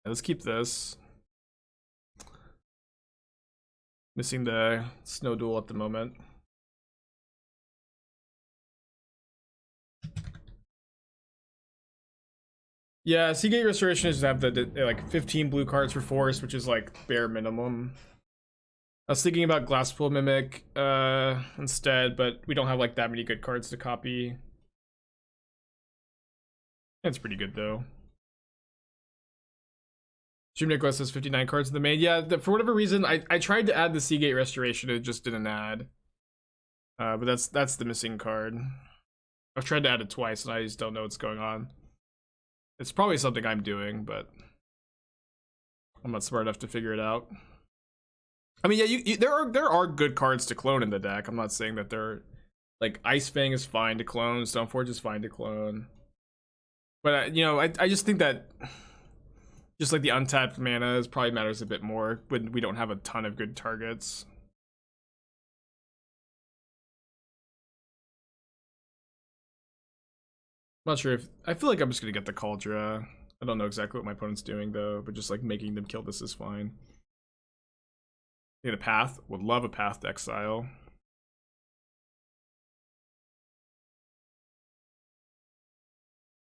Let's keep this. Missing the snow duel at the moment. Yeah, Seagate Restoration is have the like 15 blue cards for Force, which is like bare minimum. I was thinking about Glasspool Mimic instead, but we don't have like that many good cards to copy. It's pretty good though. Jim Nicholas has 59 cards in the main. Yeah, for whatever reason, I tried to add the Seagate Restoration, it just didn't add. But that's the missing card. I've tried to add it twice and I just don't know what's going on. It's probably something I'm doing, but I'm not smart enough to figure it out. I mean, yeah, there are good cards to clone in the deck. I'm not saying that they're like Ice-Fang is fine to clone, Stoneforge is fine to clone, but you know, I just think that just like the untapped mana probably matters a bit more when we don't have a ton of good targets. I'm not sure if I feel like I'm just gonna get the Kaldra. I don't know exactly what my opponent's doing though, but just like making them kill this is fine. Get a path. Would love a path to exile.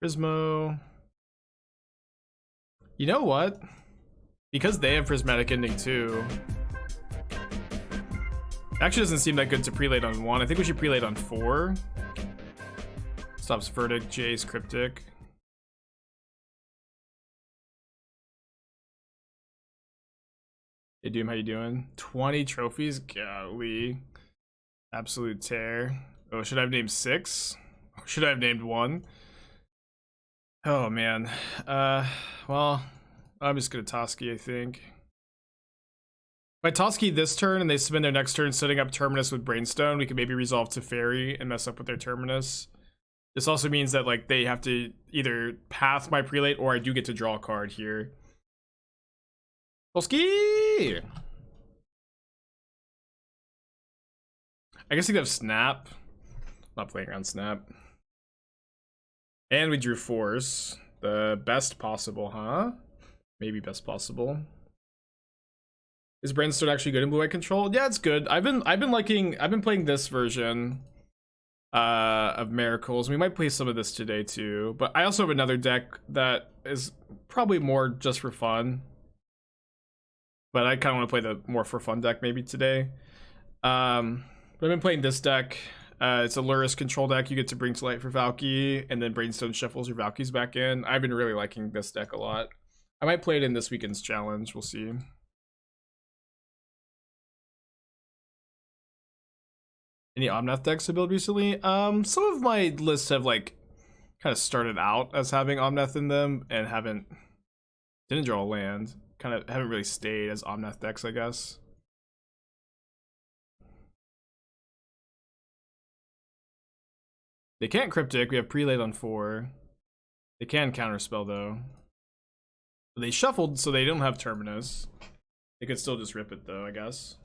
Prismo. You know what? Because they have Prismatic Ending too. Actually doesn't seem that good to prelate on 1. I think we should prelate on 4. Stops Verdict, Jace, Cryptic. Hey Doom, how you doing? 20 trophies? Golly. Absolute tear. Oh, should I have named 6? Or should I have named 1? Oh man. Well, I'm just gonna Toski, I think. If I Toski this turn and they spend their next turn setting up Terminus with Brainstone, we can maybe resolve Teferi and mess up with their Terminus. This also means that like they have to either path my prelate or I do get to draw a card here. Toski! I guess we could have Snap. Not playing around Snap. And we drew Force. The best possible, huh? Maybe best possible. Is Brainstorm actually good in blue-white control? Yeah, it's good. I've been playing this version of Miracles. We might play some of this today too. But I also have another deck that is probably more just for fun. But I kind of want to play the more for fun deck maybe today. But I've been playing this deck. It's a Lurrus control deck. You get to bring to light for Valky, and then Brainstone shuffles your Valky's back in. I've been really liking this deck a lot. I might play it in this weekend's challenge. We'll see. Any Omnath decks to build recently? Some of my lists have like kind of started out as having Omnath in them and didn't draw a land. Kind of haven't really stayed as Omnath decks, I guess. They can't Cryptic. We have Prelate on 4. They can Counterspell though. They shuffled, so they don't have Terminus. They could still just rip it though, I guess.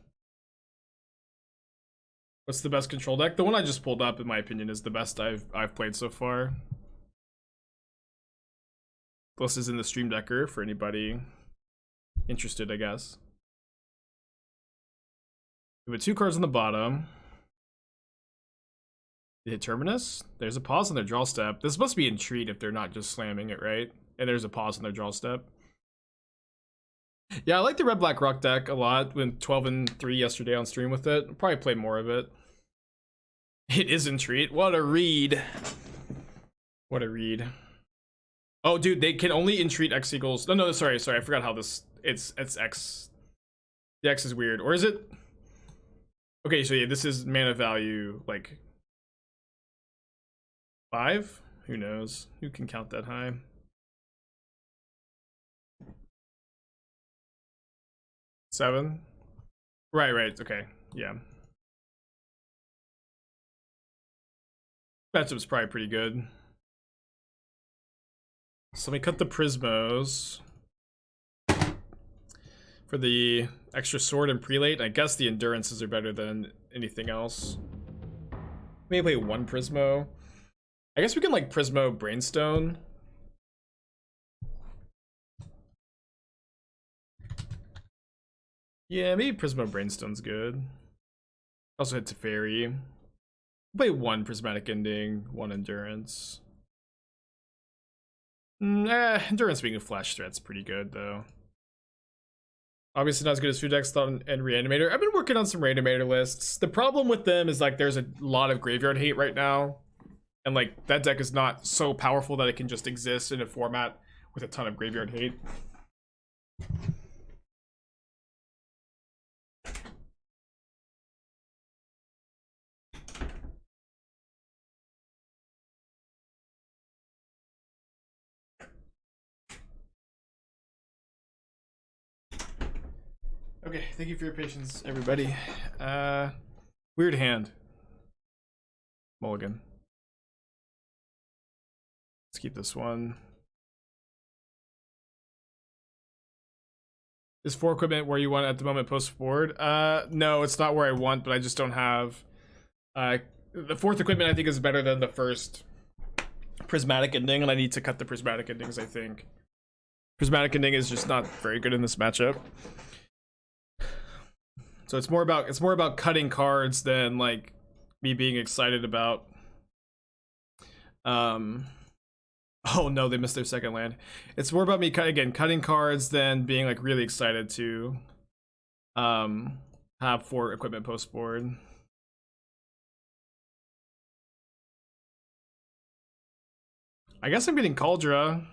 What's the best control deck? The one I just pulled up, in my opinion, is the best I've played so far. This is in the Stream Decker for anybody interested, I guess. We have 2 cards on the bottom. They hit Terminus. There's a pause on their draw step. This must be Entreat if they're not just slamming it, right? And there's a pause on their draw step. Yeah, I like the Red Black Rock deck a lot. Went 12-3 yesterday on stream with it. I'll probably play more of it. It is Entreat. What a read. What a read. Oh, dude, they can only Entreat X equals. No, sorry. I forgot how this. It's X. The X is weird. Or is it? Okay, so yeah, this is mana value like 5? Who knows? Who can count that high? Seven? Right, okay. Yeah. Matchup's probably pretty good. So let me cut the Prismos for the extra sword and prelate. I guess the endurances are better than anything else. Maybe play 1 Prismo. I guess we can like Prismo Brainstone. Yeah, maybe Prismo Brainstone's good. Also hit Teferi. Play one Prismatic Ending, one Endurance. Endurance being a flash threat's pretty good though. Obviously not as good as Food Dex and Reanimator. I've been working on some Reanimator lists. The problem with them is like there's a lot of graveyard hate right now. And like that deck is not so powerful that it can just exist in a format with a ton of graveyard hate. Okay, thank you for your patience, everybody. Weird hand. Mulligan. Let's keep this one. Is 4 equipment where you want at the moment post board? No, it's not where I want, but I just don't have. The 4th equipment I think is better than the first Prismatic Ending, and I need to cut the Prismatic Endings, I think. Prismatic Ending is just not very good in this matchup. So it's more about cutting cards than like me being excited about. Oh no, they missed their second land. It's more about me cutting cards than being like really excited to have 4 equipment post board. I guess I'm getting Kaldra.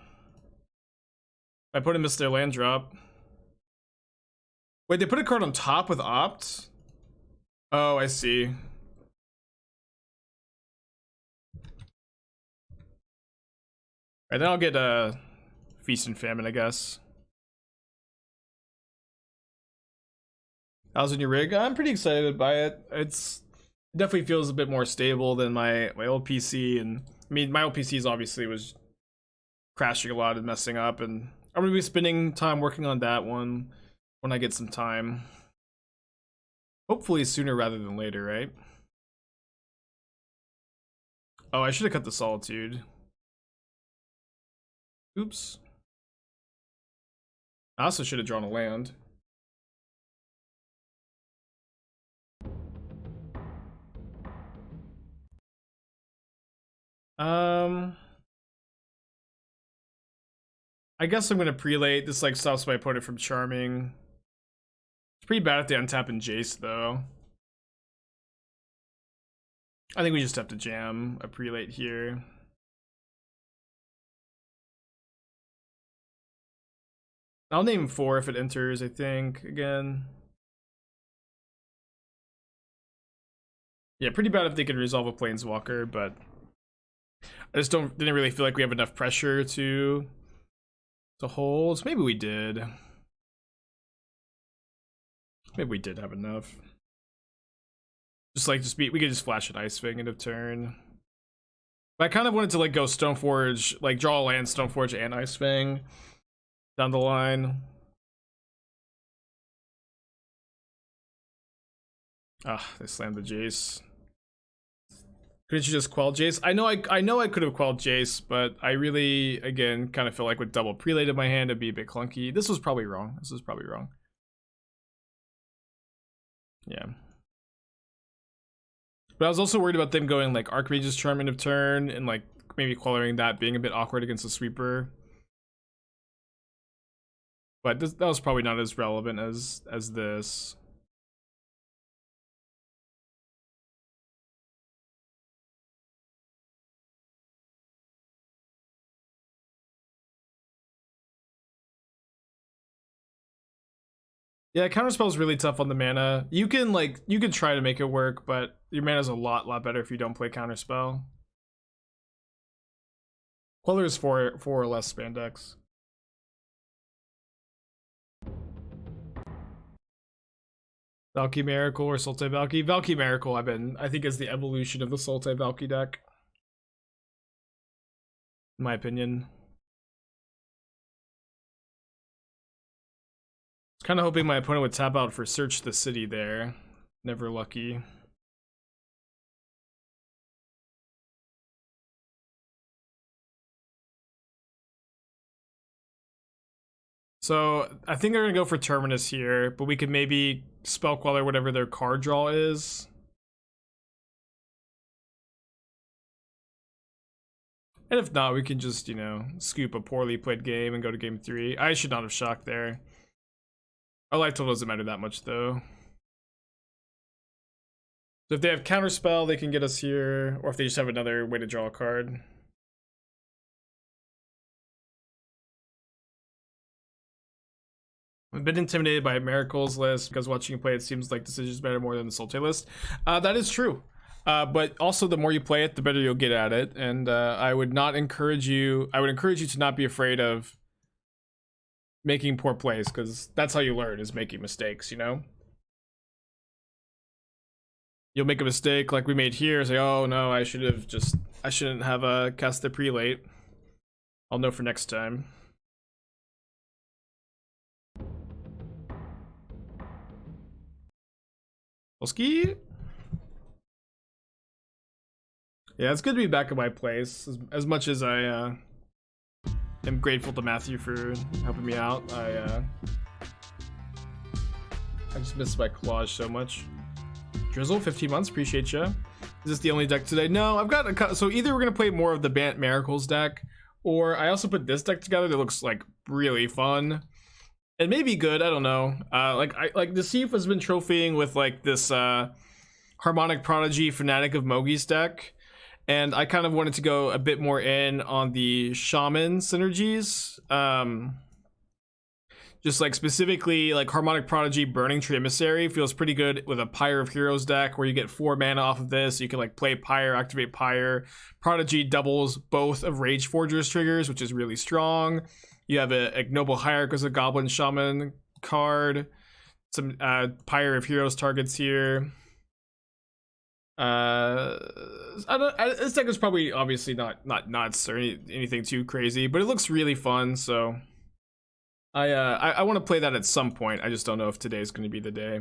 I put in missed their land drop. Wait, they put a card on top with opt? Oh, I see. Alright, then I'll get Feast and Famine, I guess. How's in your rig? I'm pretty excited by it. It definitely feels a bit more stable than my old PC, and I mean my old PCs obviously was crashing a lot and messing up, and I'm gonna be spending time working on that one when I get some time. Hopefully sooner rather than later, right? Oh, I should have cut the Solitude. Oops. I also should have drawn a land. I guess I'm gonna prelate. This like stops my opponent from charming. It's pretty bad if they untap and Jace though. I think we just have to jam a prelate here. I'll name 4 if it enters, I think, again. Yeah, pretty bad if they can resolve a Planeswalker, but I just didn't really feel like we have enough pressure to hold. Maybe we did. Maybe we did have enough. We could just flash an Ice-Fang end of turn. But I kind of wanted to like go Stoneforge, like draw a land, Stoneforge, and Ice-Fang down the line. Ah, they slammed the Jace. Couldn't you just quell Jace? I know I could have quelled Jace, but I really, again, kind of feel like with double prelate in my hand, it'd be a bit clunky. This was probably wrong. Yeah. But I was also worried about them going like Archmage's Charm end of turn and like maybe quelling that being a bit awkward against the sweeper. But that was probably not as relevant as this. Yeah, counterspell is really tough on the mana. You can try to make it work, but your mana's a lot better if you don't play counterspell. Queller is 4 or less spandex. Valky Miracle or Sultai Valky? Valky Miracle, I think is the evolution of the Sultai Valky deck. In my opinion. I was kind of hoping my opponent would tap out for Search the City there. Never lucky. So I think they're gonna go for Terminus here, but we could maybe Spell Queller whatever their card draw is. And if not, we can just, you know, scoop a poorly played game and go to game 3. I should not have shocked there. Our life total doesn't matter that much though. So if they have Counterspell, they can get us here, or if they just have another way to draw a card. I've been intimidated by Miracle's list because watching you play it seems like decisions matter more than the Sultai list. That is true. But also the more you play it, the better you'll get at it. And I would encourage you to not be afraid of making poor plays, because that's how you learn, is making mistakes, you know? You'll make a mistake like we made here, say, oh no, I shouldn't have cast the Prelate. I'll know for next time. Toski? Yeah, it's good to be back in my place. As much as I am grateful to Matthew for helping me out, I just miss my collage so much. Drizzle, 15 months, appreciate ya. Is this the only deck today? No, I've got a so either we're gonna play more of the Bant Miracles deck, or I also put this deck together that looks like really fun. It may be good, I don't know. Like the Thief has been trophying with like this Harmonic Prodigy Fanatic of Mogi's deck, and I kind of wanted to go a bit more in on the Shaman synergies. Just like specifically like Harmonic Prodigy Burning Tree Emissary feels pretty good with a Pyre of Heroes deck where you get 4 mana off of this. You can like play Pyre, activate Pyre. Prodigy doubles both of Rage Forger's triggers, which is really strong. You have a Noble Hierarch as a Goblin Shaman card. Some Pyre of Heroes targets here. This deck is probably obviously not nuts or anything too crazy, but it looks really fun, so I want to play that at some point. I just don't know if today's going to be the day.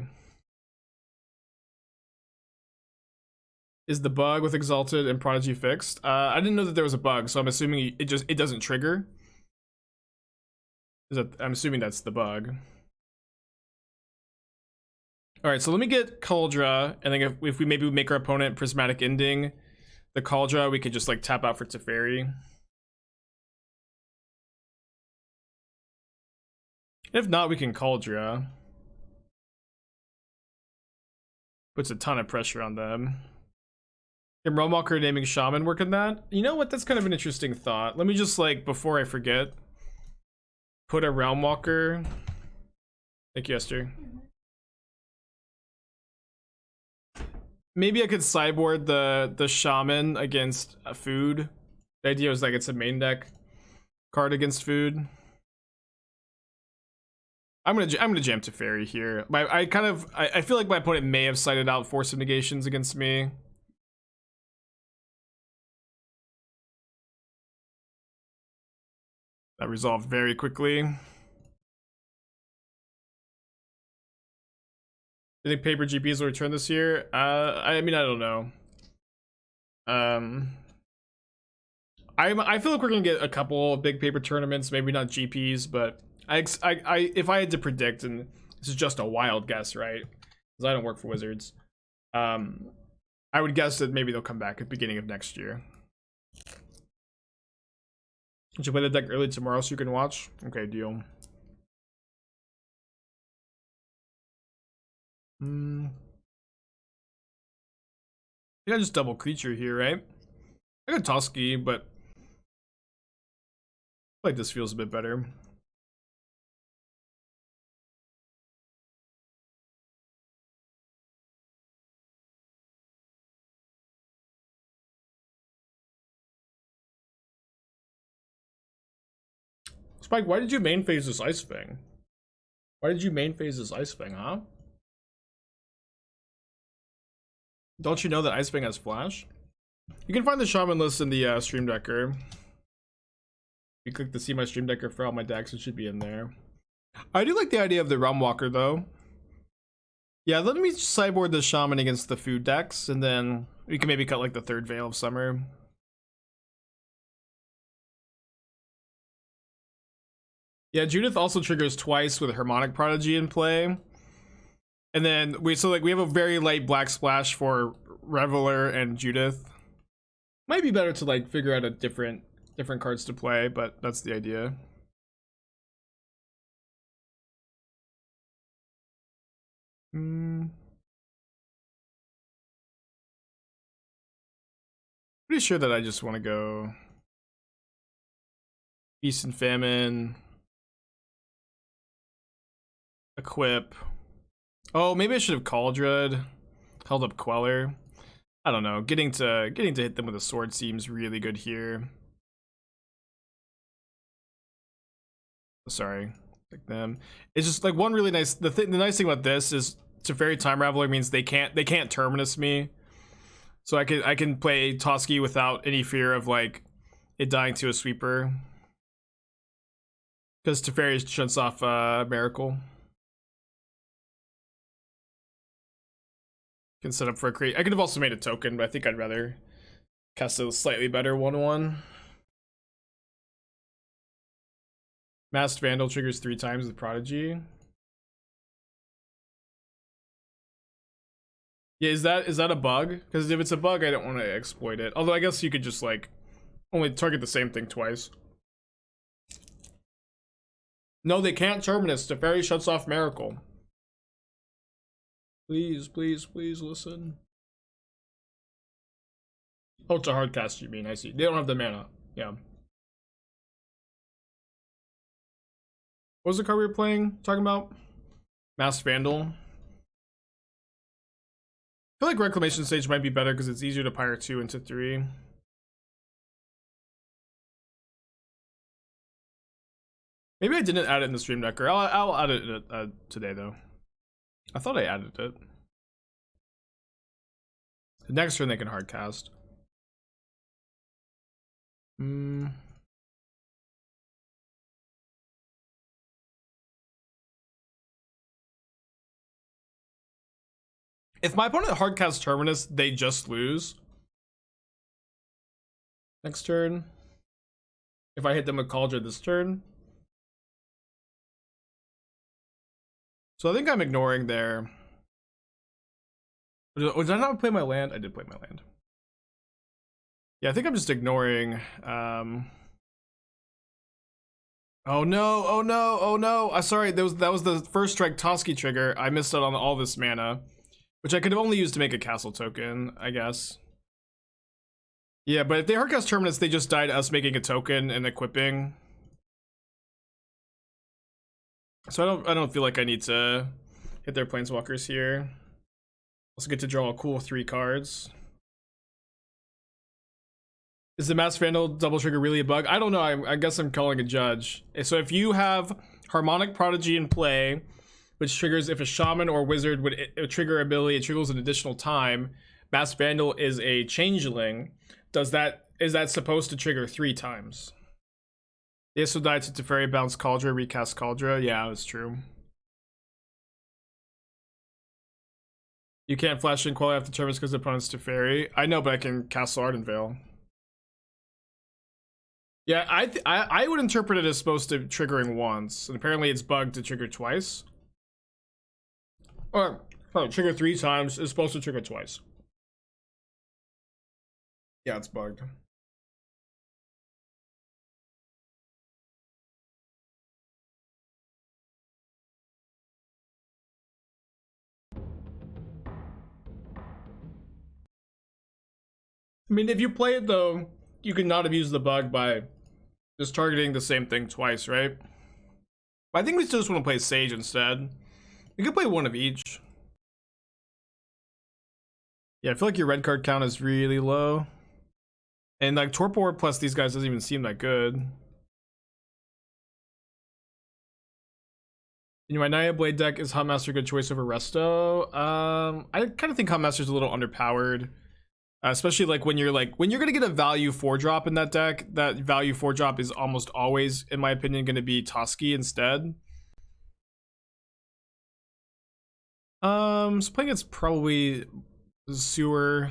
Is the bug with Exalted and Prodigy fixed? I didn't know that there was a bug, so I'm assuming it doesn't trigger. I'm assuming that's the bug. All right, so let me get Kaldra, and then if we maybe make our opponent Prismatic Ending the Kaldra, we could just like tap out for Teferi. If not, we can Kaldra. Puts a ton of pressure on them. Can Realmwalker naming Shaman work on that? You know what? That's kind of an interesting thought. Let me just like, before I forget, put a Realmwalker. Thank you, Esther. Maybe I could sideboard the Shaman against a food. The idea was like it's a main deck card against food. I'm gonna jam Teferi here. I feel like my opponent may have cited out Force of Negations against me. That resolved very quickly. You think paper GPs will return this year? I mean, I don't know. I feel like we're gonna get a couple big paper tournaments, maybe not GPs, but if I had to predict, and this is just a wild guess, right? Because I don't work for Wizards. I would guess that maybe they'll come back at the beginning of next year. Should you play the deck early tomorrow so you can watch? Okay, deal. I think I just double creature here, right? I got Toski, but I feel like this feels a bit better. Spike, why did you main phase this Ice-Fang? Why did you main phase this Ice-Fang, huh? Don't you know that Ice-Fang has flash? You can find the Shaman list in the Stream Decker. You click to see my Stream Decker for all my decks, it should be in there. I do like the idea of the Realmwalker though. Yeah, let me sideboard the Shaman against the food decks, and then we can maybe cut like the third Veil of Summer. Yeah, Judith also triggers twice with Harmonic Prodigy in play. And then we have a very light black splash for Raveler and Judith. Might be better to like figure out a different cards to play, but that's the idea. Pretty sure that I just want to go Feast and Famine, equip. Oh, maybe I should have Kaldra, held up Queller. I don't know. Getting to hit them with a sword seems really good here. Sorry, like them. It's just like one really nice. The nice thing about this is Teferi Time Raveler means they can't terminus me, so I can play Toski without any fear of like it dying to a sweeper, because Teferi shuts off Miracle. Can set up for a create. I could have also made a token, but I think I'd rather cast a slightly better 1/1. Masked Vandal triggers 3 times with Prodigy. Yeah, is that a bug? Because if it's a bug, I don't want to exploit it. Although I guess you could just like only target the same thing twice. No, they can't terminus. Teferi shuts off Miracle. Please, please, please listen. Oh, it's a hard cast, you mean? I see. They don't have the mana. Yeah. What was the card we were talking about? Masked Vandal. I feel like Reclamation Stage might be better because it's easier to pirate 2 into 3. Maybe I didn't add it in the stream deck, or I'll add it today though. I thought I added it. The next turn they can hard cast. If my opponent hard casts Terminus, they just lose. Next turn. If I hit them with Kaldra this turn. So I think I'm ignoring their... Did I not play my land? I did play my land. Yeah, I think I'm just ignoring... Oh no, oh no, oh no. Sorry, that was the first strike Toski trigger. I missed out on all this mana, which I could have only used to make a castle token, I guess. Yeah, but if they hardcast Terminus, they just died us making a token and equipping. So I don't feel like I need to hit their planeswalkers here. Also get to draw a cool 3 cards. Is the Masked Vandal double trigger really a bug? I don't know. I guess I'm calling a judge. So if you have Harmonic Prodigy in play, which triggers if a shaman or wizard would trigger ability, it triggers an additional time. Masked Vandal is a changeling. Is that supposed to trigger 3 times? They also died to Teferi, bounce Kaldra, recast Kaldra. Yeah, that's true. You can't flash in Queller after Terminus because the opponent's Teferi. I know, but I can Castle Ardenvale. Yeah, I would interpret it as supposed to triggering once, and apparently it's bugged to trigger twice. Or trigger 3 times. It's supposed to trigger twice. Yeah, it's bugged. I mean, if you play it though, you could not have used the bug by just targeting the same thing twice, right? But I think we still just want to play Sage instead. We could play one of each. Yeah, I feel like your red card count is really low. And like Torpor plus these guys doesn't even seem that good. In my Naya Blade deck, is Huntmaster a good choice over Resto? I kind of think Huntmaster's a little underpowered. Especially like when you're gonna get a value 4-drop in that deck, that value 4-drop is almost always, in my opinion, gonna be Toski instead. So playing it's probably Sewer.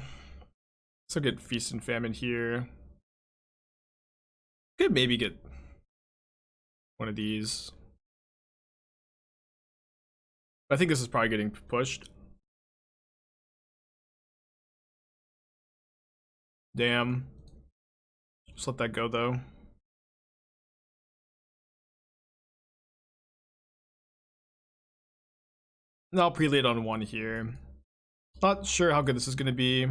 So get Feast and Famine here. Could maybe get one of these. I think this is probably getting pushed. Damn. Just let that go though. And I'll prelate on one here. Not sure how good this is going to be.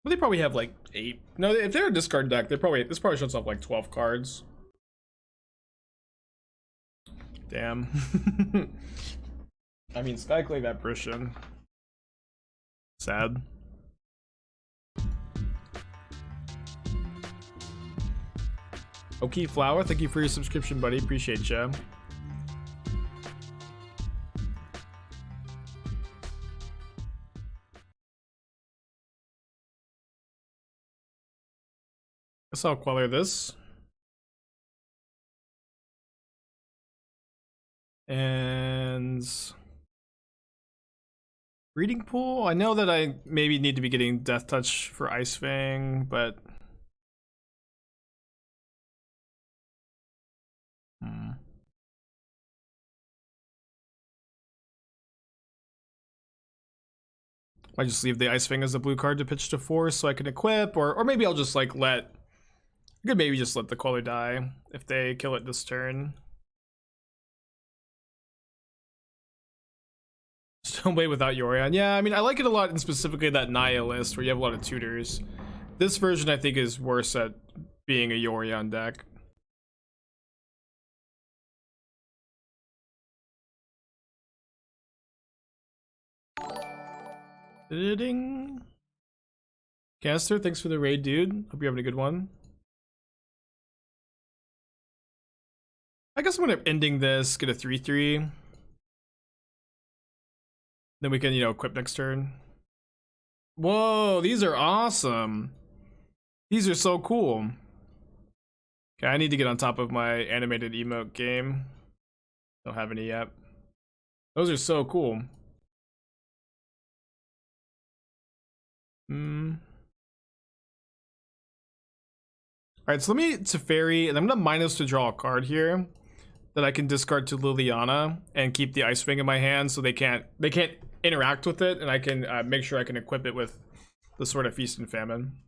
But they probably have like 8. No, if they're a discard deck, this probably shows up like 12 cards. Damn. I mean, Skyclave Apparition. Sad. Okay, Flower, thank you for your subscription, buddy. Appreciate ya. Guess I'll Queller this. And Breeding Pool. I know that I maybe need to be getting Death Touch for Ice-Fang, but I just leave the Ice-Fang as a blue card to pitch to Force so I can equip, or maybe I'll just like I could maybe just let the Queller die if they kill it this turn. Stoneblade without Yorion. Yeah, I mean, I like it a lot, and specifically that Nihilist where you have a lot of tutors. This version I think is worse at being a Yorion deck. Ding. Caster, thanks for the raid, dude. Hope you're having a good one. I guess I'm gonna ending this, get a 3/3. Then we can, equip next turn. Whoa, these are awesome. These are so cool. Okay, I need to get on top of my animated emote game. Don't have any yet. Those are so cool. Alright, so let me Teferi, and I'm gonna minus to draw a card here that I can discard to Liliana and keep the Ice-Fang in my hand so they can't interact with it, and I can make sure I can equip it with the Sword of Feast and Famine.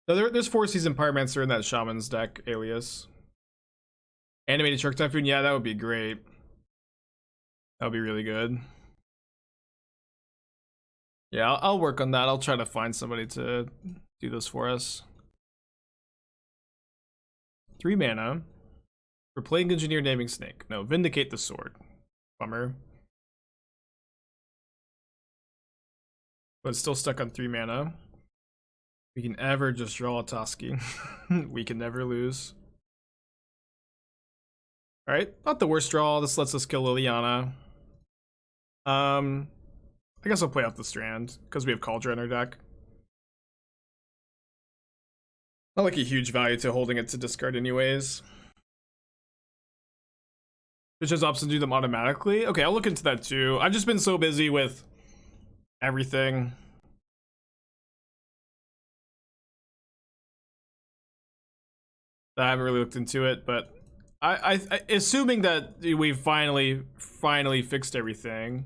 No, there's 4 Season Pyromancer in that Shaman's deck, Alias. Animated Shark Typhoon, yeah, that would be great. That would be really good. Yeah, I'll work on that. I'll try to find somebody to do this for us. 3 mana. For Plague Engineer Naming Snake. No, Vindicate the Sword. Bummer. But it's still stuck on 3 mana. We can ever just draw a Toski. We can never lose. Alright, not the worst draw. This lets us kill Liliana. I guess I'll play out the Strand, because we have Kaldra in our deck. Not like a huge value to holding it to discard anyways. Which has options to do them automatically. Okay, I'll look into that too. I've just been so busy with everything. I haven't really looked into it, but I assuming that we finally fixed everything.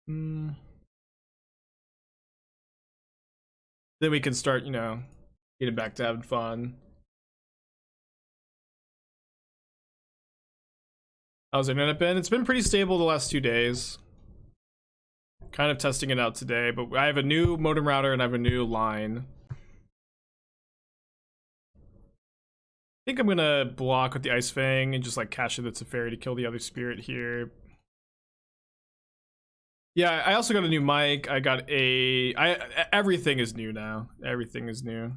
Then we can start, getting back to having fun. How's it been? It's been pretty stable the last 2 days. Kind of testing it out today, but I have a new modem router and I have a new line. I think I'm gonna block with the Ice-Fang and just like cash in the Teferi to kill the other spirit here. Yeah, I also got a new mic. I got everything is new now. Everything is new.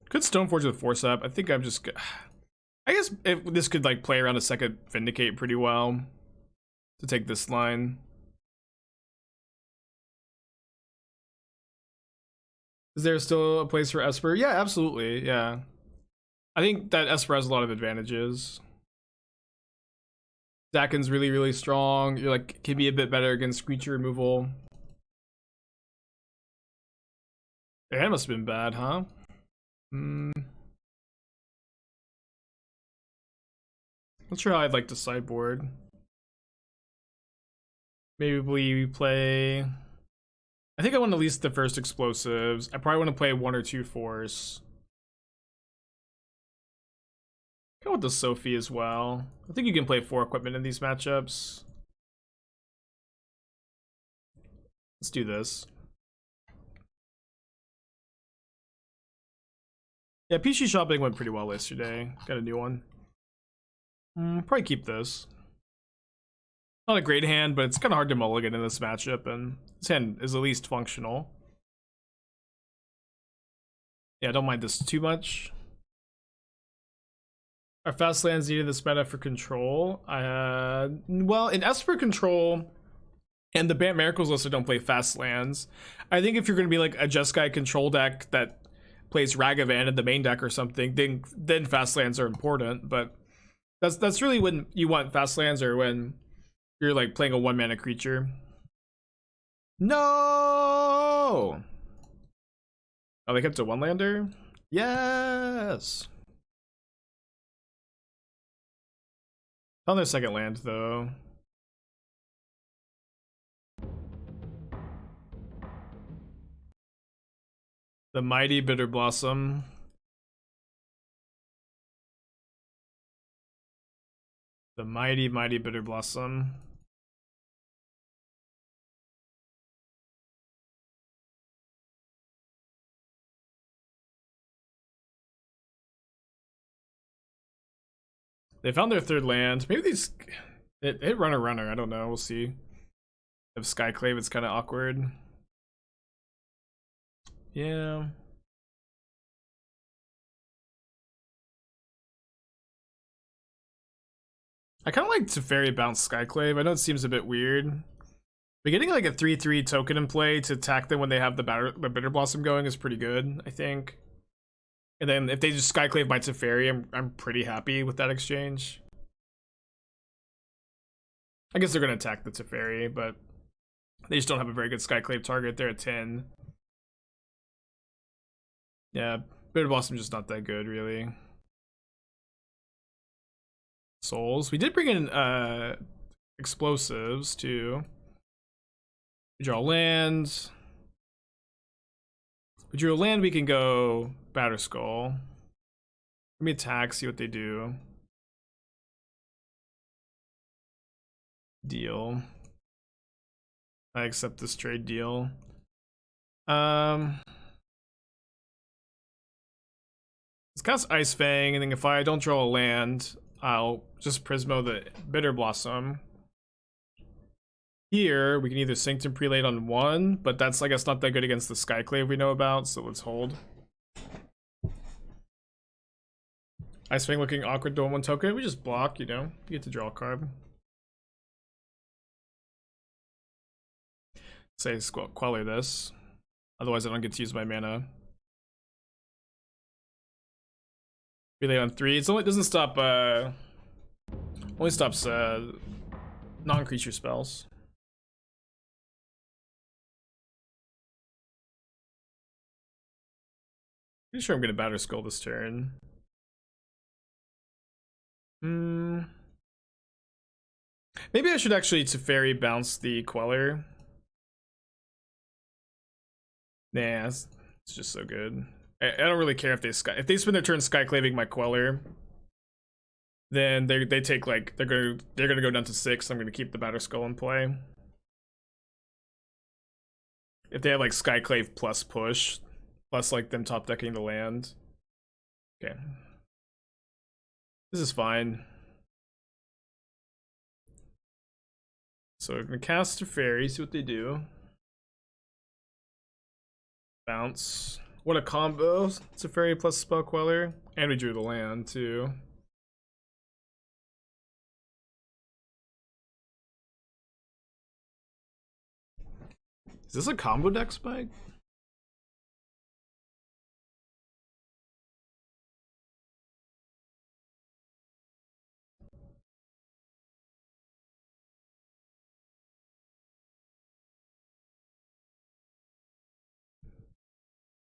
Could Stoneforge with Force up. I think I'm just... I guess if this could like play around a second Vindicate pretty well to take this line. Is there still a place for Esper? Yeah, absolutely. Yeah. I think that Esper has a lot of advantages. Zakin's really, really strong. You're like, can be a bit better against creature removal. Their hand must have been bad, huh? Not sure how I'd like to sideboard. Maybe we play. I think I want at least the first explosives. I probably want to play 1 or 2 force. Go with the Sophie as well. I think you can play 4 equipment in these matchups. Let's do this. Yeah, PC shopping went pretty well yesterday. Got a new one. Probably keep this. Not a great hand, but it's kind of hard to mulligan in this matchup, and this hand is at least functional. Yeah, I don't mind this too much. Are fast lands needed this meta for control? Well, in Esper control and the Bant Miracles list, I don't play fast lands. I think if you're going to be like a Jeskai control deck that plays Ragavan in the main deck or something, then fast lands are important. But that's really when you want fast lands, or when you're like playing a 1-mana creature. No! Oh, they kept a 1-lander? Yes! On their second land, though. The Mighty Bitter Blossom. The Mighty Bitter Blossom. They found their third land. Maybe these hit runner. I don't know. We'll see. If Skyclave, it's kind of awkward. Yeah. I kind of like Teferi bounce Skyclave. I know it seems a bit weird, but getting like a 3/3 token in play to attack them when they have the Bitter Blossom going is pretty good, I think. And then if they just Skyclave my Teferi, I'm pretty happy with that exchange. I guess they're gonna attack the Teferi, but they just don't have a very good Skyclave target. They're at 10. Yeah, Bitter Blossom's just not that good, really. Souls. We did bring in explosives too. We draw land. We drew a land, we can go Batterskull. Let me attack, see what they do. Deal. I accept this trade deal. Let's cast Ice-Fang, and then if I don't draw a land, I'll just Prismo the Bitter Blossom. Here, we can either Sanctum Prelate on 1, but that's, I guess, not that good against the Skyclave we know about, so let's hold. Ice-Fang looking awkward to 1 token. We just block, you know. You get to draw a card. Say Queller this. Otherwise, I don't get to use my mana. Relay on 3. It only doesn't stop. Only stops non-creature spells. Pretty sure I'm gonna Batterskull this turn. Maybe I should actually Teferi bounce the Queller. Nah, it's just so good. I don't really care if they spend their turn Skyclaving my Queller. Then they take like they're gonna go down to 6. I'm gonna keep the Batterskull in play. If they have like Skyclave plus push, plus like them top decking the land. Okay. This is fine. So we're gonna cast Teferi, see what they do. Bounce. What a combo. Teferi plus Spell Queller. And we drew the land too. Is this a combo deck, Spike?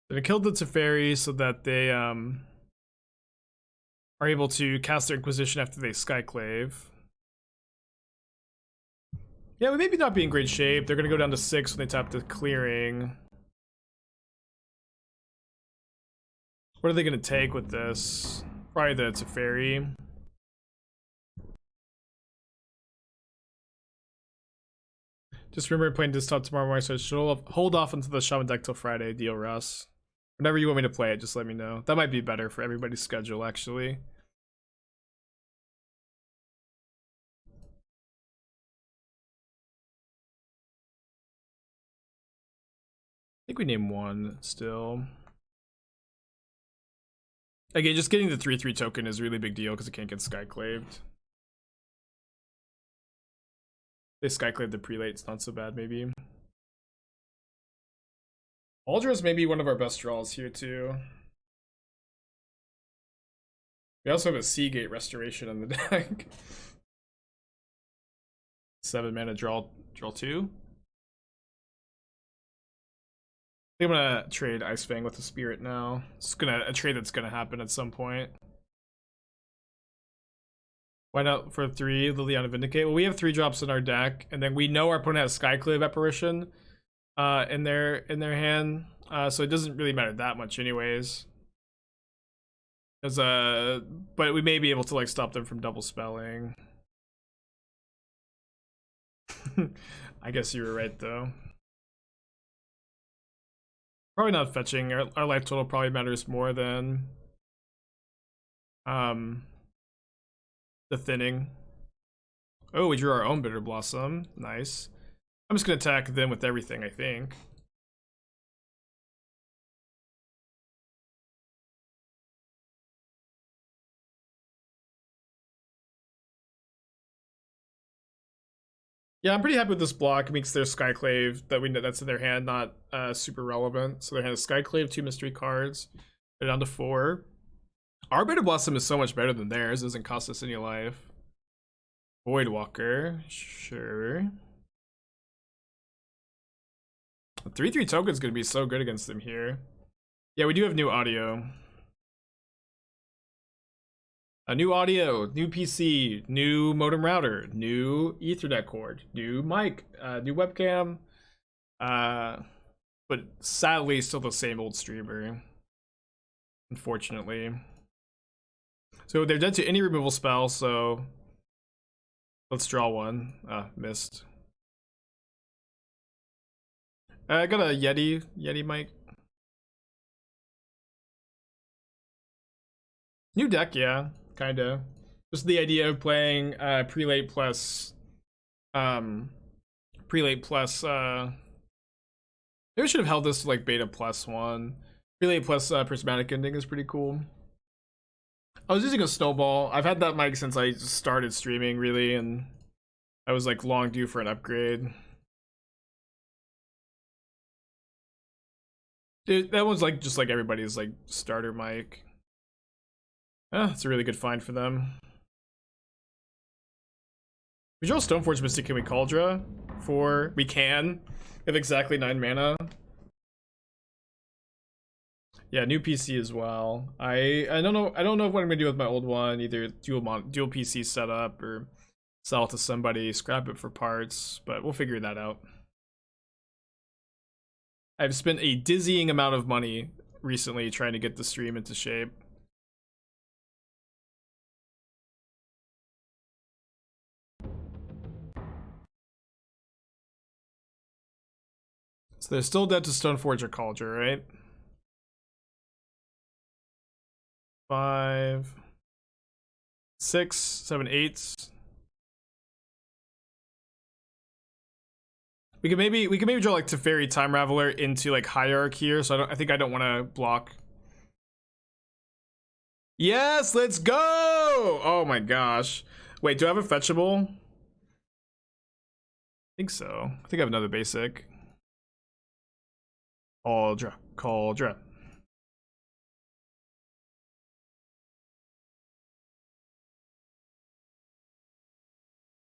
They killed the Teferi so that they are able to cast their Inquisition after they Skyclave. Yeah, we maybe not be in great shape. They're gonna go down to 6 when they tap the clearing. What are they gonna take with this? Probably the Teferi. Just remember playing this top tomorrow morning, so I should hold off until the Shaman deck till Friday. Deal, Russ. Whenever you want me to play it, just let me know. That might be better for everybody's schedule, actually. I think we name one still. Again, just getting the 3/3 token is a really big deal because it can't get Skyclaved. They Skyclave the Prelate, it's not so bad, maybe. Aldra's maybe one of our best draws here, too. We also have a Seagate Restoration on the deck. 7 mana, draw 2. I think I'm gonna trade Ice-Fang with the Spirit now. It's a trade that's gonna happen at some point. Why not for 3, Liliana Vindicate? Well, we have 3 drops in our deck, and then we know our opponent has Skyclave Apparition in their hand, so it doesn't really matter that much, anyways. But we may be able to like stop them from double spelling. I guess you were right though. Probably not fetching. Our life total probably matters more than the thinning. Oh, we drew our own Bitter Blossom. Nice. I'm just gonna attack them with everything, I think. Yeah, I'm pretty happy with this block. It makes their Skyclave that we know that's in their hand not super relevant. So their hand is Skyclave, 2 mystery cards. They're down to 4. Our Bitter Blossom is so much better than theirs. It doesn't cost us any life. Voidwalker, sure. 3/3 token is gonna be so good against them here. Yeah, we do have new audio. A new audio, new PC, new modem router, new Ethernet cord, new mic, new webcam. But sadly, still the same old streamer. Unfortunately. So they're dead to any removal spell, so let's draw one. Missed. I got a Yeti mic. New deck, yeah, kinda. Just the idea of playing Prelate plus maybe we should have held this to like beta +1. Prelate plus Prismatic Ending is pretty cool. I was using a snowball. I've had that mic since I started streaming, really, and I was like long due for an upgrade. Dude, that was like just like everybody's like starter mic. It's a really good find for them. We draw Stoneforge Mystic, can we Kaldra? We can. We have exactly 9 mana. Yeah, new PC as well. I don't know what I'm gonna do with my old one. Either dual PC setup or sell it to somebody, scrap it for parts, but we'll figure that out. I've spent a dizzying amount of money recently trying to get the stream into shape. So they're still dead to Stoneforge or Kaldra, right? 5, 6, 7, 8. We can maybe draw like Teferi Time Raveler into like Hierarch here, so I think I don't want to block. Yes, let's go! Oh my gosh. Wait, do I have a fetchable? I think so. I think I have another basic. Kaldra.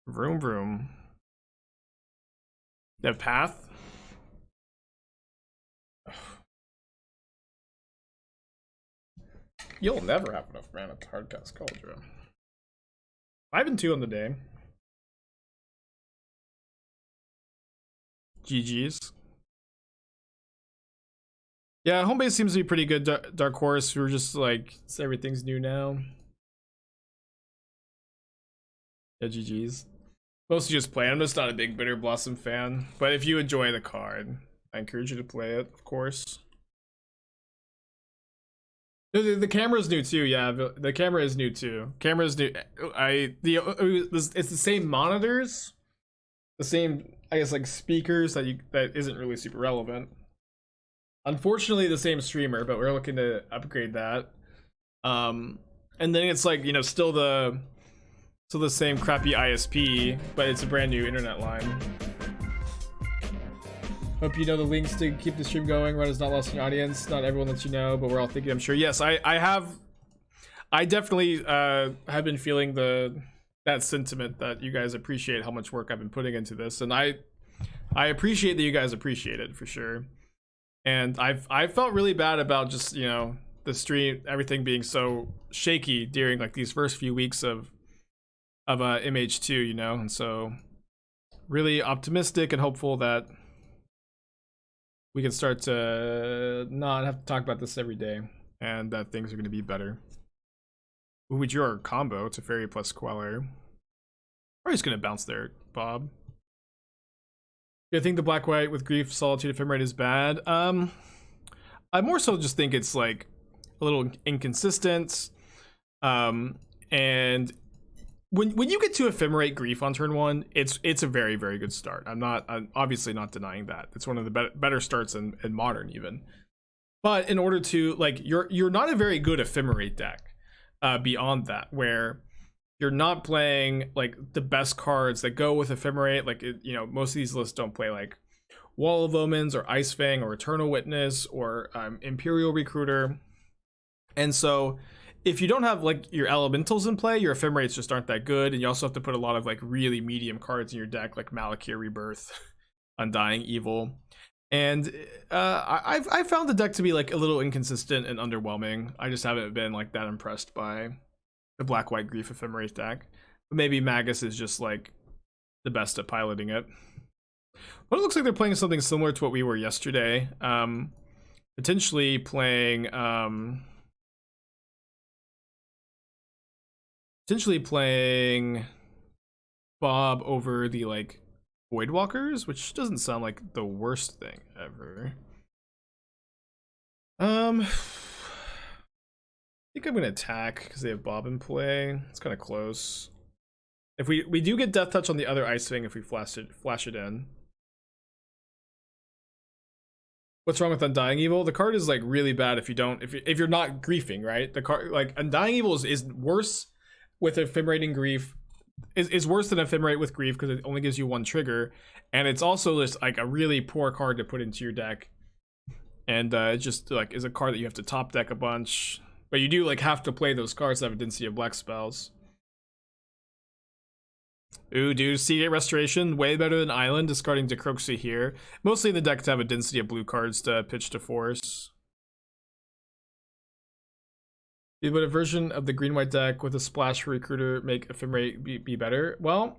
Vroom vroom. They have path? You'll never have enough mana to hardcast Kaldra. 5 and 2 on the day. GG's. Yeah, home base seems to be pretty good. Dark Horse, we were just like, everything's new now. Yeah, GG's. Mostly just play. I'm just not a big Bitter Blossom fan. But if you enjoy the card, I encourage you to play it, of course. The camera's new too, yeah. The camera is new too. Camera's new. It's the same monitors, the same, I guess, like speakers that isn't really super relevant. Unfortunately, the same streamer, but we're looking to upgrade that. And then it's like, you know, still the same crappy ISP, but it's a brand new internet line. Hope you know the links to keep the stream going. Run is not lost in audience. Not everyone lets you know, but we're all thinking, I'm sure. Yes, I definitely have been feeling that sentiment that you guys appreciate how much work I've been putting into this, and I appreciate that you guys appreciate it for sure. And I felt really bad about just, you know, the stream, everything being so shaky during like these first few weeks of MH2, you know, and so really optimistic and hopeful that we can start to not have to talk about this every day, and that things are going to be better. Ooh, we drew our combo to Teferi plus Queller. We're just going to bounce there, Bob. I think the black-white with Grief, Solitude, Ephemerate is bad. I more so just think it's like a little inconsistent. And when you get to Ephemerate Grief on turn 1, it's a very, very good start. I'm obviously not denying that. It's one of the better starts in Modern even. But in order to, like, you're not a very good Ephemerate deck beyond that, where you're not playing like the best cards that go with Ephemerate. Like, you know, most of these lists don't play like Wall of Omens or Ice-Fang or Eternal Witness or Imperial Recruiter. And so if you don't have like your elementals in play, your Ephemerates just aren't that good, and you also have to put a lot of like really medium cards in your deck, like Malakir Rebirth, Undying Evil. And I found the deck to be like a little inconsistent and underwhelming. I just haven't been like that impressed by the black-white Grief Ephemerate deck. But maybe Magus is just like the best at piloting it. But it looks like they're playing something similar to what we were yesterday. Potentially playing Bob over the like Voidwalkers, which doesn't sound like the worst thing ever. I think I'm gonna attack because they have Bob in play. It's kind of close. If we do get Death Touch on the other Ice-Fang if we flash it in. What's wrong with Undying Evil? The card is like really bad if you're not griefing, right? The card, like, Undying Evil is worse with Ephemerating Grief. Is worse than Ephemerate with Grief because it only gives you one trigger, and it's also just like a really poor card to put into your deck. And it just like is a card that you have to top deck a bunch, but you do like have to play those cards that have a density of black spells. Ooh, dude, Seagate Restoration, way better than Island, discarding Decroxy here. Mostly in the deck to have a density of blue cards to pitch to force. Would a version of the green-white deck with a splash for Recruiter make Ephemerate be better? Well,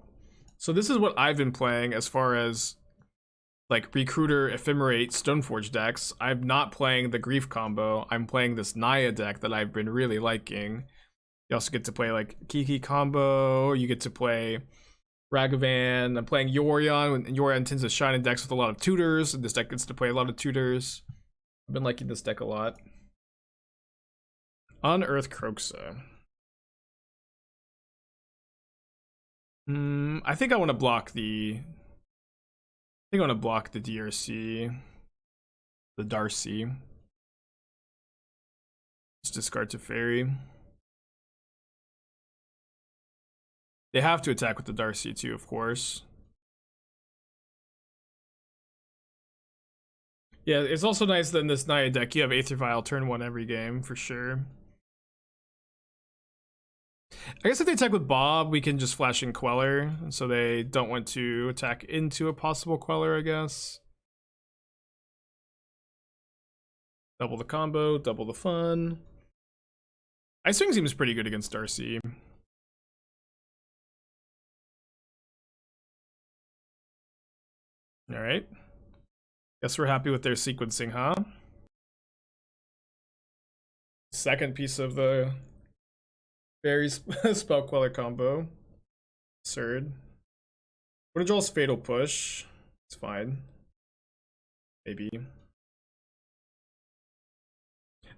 so this is what I've been playing as far as like Recruiter, Ephemerate, Stoneforge decks. I'm not playing the Grief combo. I'm playing this Naya deck that I've been really liking. You also get to play like Kiki combo. You get to play Ragavan. I'm playing Yorion, and Yorion tends to shine in decks with a lot of tutors, and this deck gets to play a lot of tutors. I've been liking this deck a lot. Unearth Kroxa. I think I want to block the DRC. The Darcy. Just discard Teferi. They have to attack with the Darcy too, of course. Yeah, it's also nice that in this Naya deck you have Aether Vial turn 1 every game, for sure. I guess if they attack with Bob, we can just flash in Queller, so they don't want to attack into a possible Queller, I guess. Double the combo, double the fun. Ice-Fang seems pretty good against Darcy. Alright. Guess we're happy with their sequencing, huh? Second piece of the Fairy Spell Queller combo. Absurd. Winterjaw's Fatal Push. It's fine. Maybe.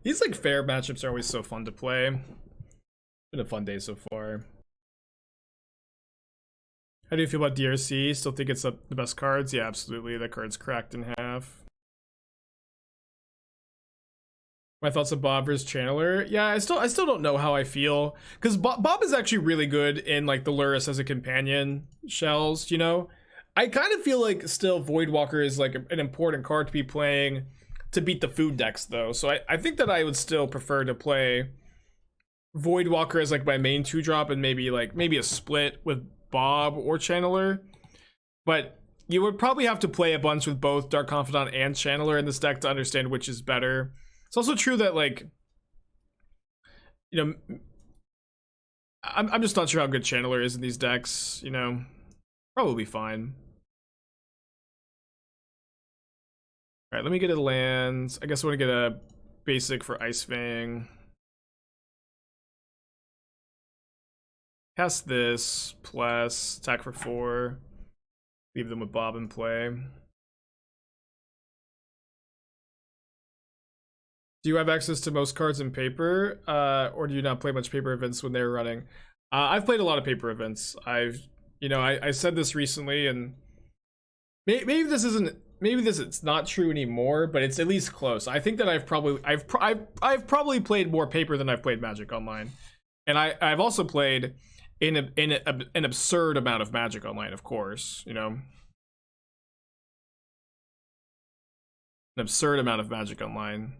These like fair matchups are always so fun to play. Been a fun day so far. How do you feel about DRC? Still think it's the best cards? Yeah, absolutely. That card's cracked in half. My thoughts on Bob versus Channeler? Yeah, I still don't know how I feel, because Bob is actually really good in like the Lurrus as a companion shells. You know, I kind of feel like still Voidwalker is like an important card to be playing to beat the food decks though. So I think that I would still prefer to play Voidwalker as like my main 2-drop and maybe a split with Bob or Channeler. But you would probably have to play a bunch with both Dark Confidant and Channeler in this deck to understand which is better. It's also true that, like, you know, I'm just not sure how good Channeler is in these decks, you know. Probably fine. Alright, let me get a land. I guess I want to get a basic for Ice-Fang. Cast this, plus attack for 4. Leave them with Bob in play. Do you have access to most cards in paper, or do you not play much paper events when they're running? I've played a lot of paper events. I said this recently, and maybe this it's not true anymore, but it's at least close. I think that I've probably played more paper than I've played Magic Online, and I've also played in an absurd amount of Magic Online, of course. You know, an absurd amount of Magic Online.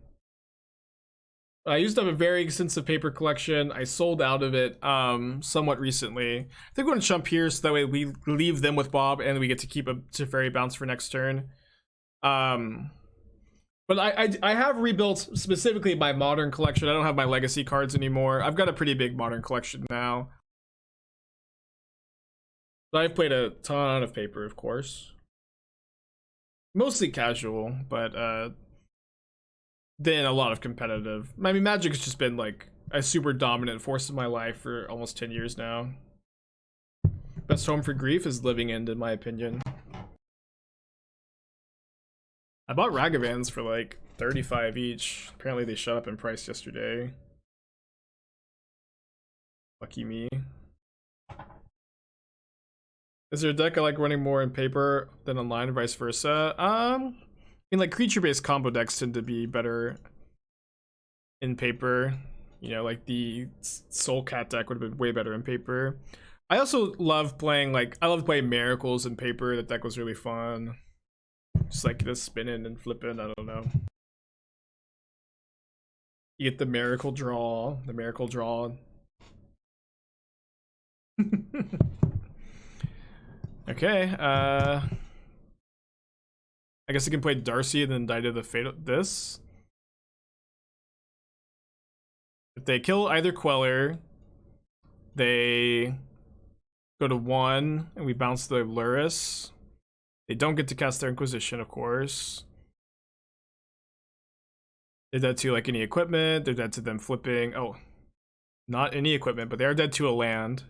I used to have a very extensive paper collection. I sold out of it somewhat recently. I think we're going to jump here so that way we leave them with Bob and we get to keep a Teferi bounce for next turn. But I have rebuilt specifically my modern collection. I don't have my legacy cards anymore. I've got a pretty big modern collection now. But I've played a ton of paper, of course. Mostly casual, but then a lot of competitive. I mean, Magic has just been like a super dominant force in my life for almost 10 years now. Best home for grief is Living End, in my opinion. I bought Ragavans for like 35 each. Apparently they shot up in price yesterday. Lucky me. Is there a deck I like running more in paper than online, or vice versa? I mean, like, creature-based combo decks tend to be better in paper. You know, like the Soul Cat deck would have been way better in paper. I also love playing, I love playing Miracles in paper. That deck was really fun. Just like just spinning and flipping, I don't know. You get the Miracle Draw. Okay, I guess I can play Darcy and then die to the fatal this. If they kill either Queller, they go to 1 and we bounce the Lurrus. They don't get to cast their Inquisition, of course. They're dead to like any equipment, they're dead to them flipping. Oh, not any equipment, but they are dead to a land.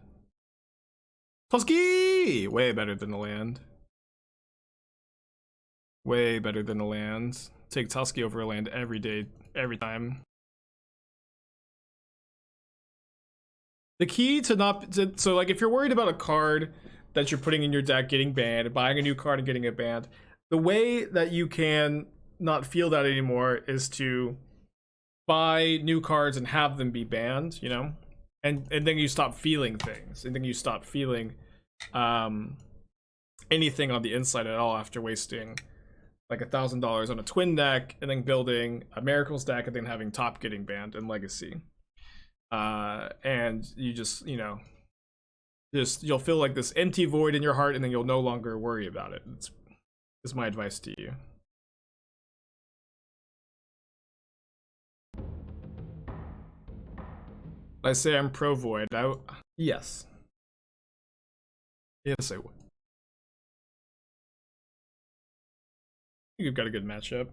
Toski! Way better than the land. Way better than the land. Take Toski over a land every day, every time. The key to not... so, like, if you're worried about a card that you're putting in your deck getting banned, buying a new card and getting it banned, the way that you can not feel that anymore is to buy new cards and have them be banned, you know? And then you stop feeling things. And then you stop feeling anything on the inside at all after wasting like $1,000 on a twin deck and then building a Miracles deck and then having top getting banned in Legacy. And you just, you know, you'll feel like this empty void in your heart and then you'll no longer worry about it. It's my advice to you. I say I'm pro void. Yes. Yes, I would. I think you've got a good matchup.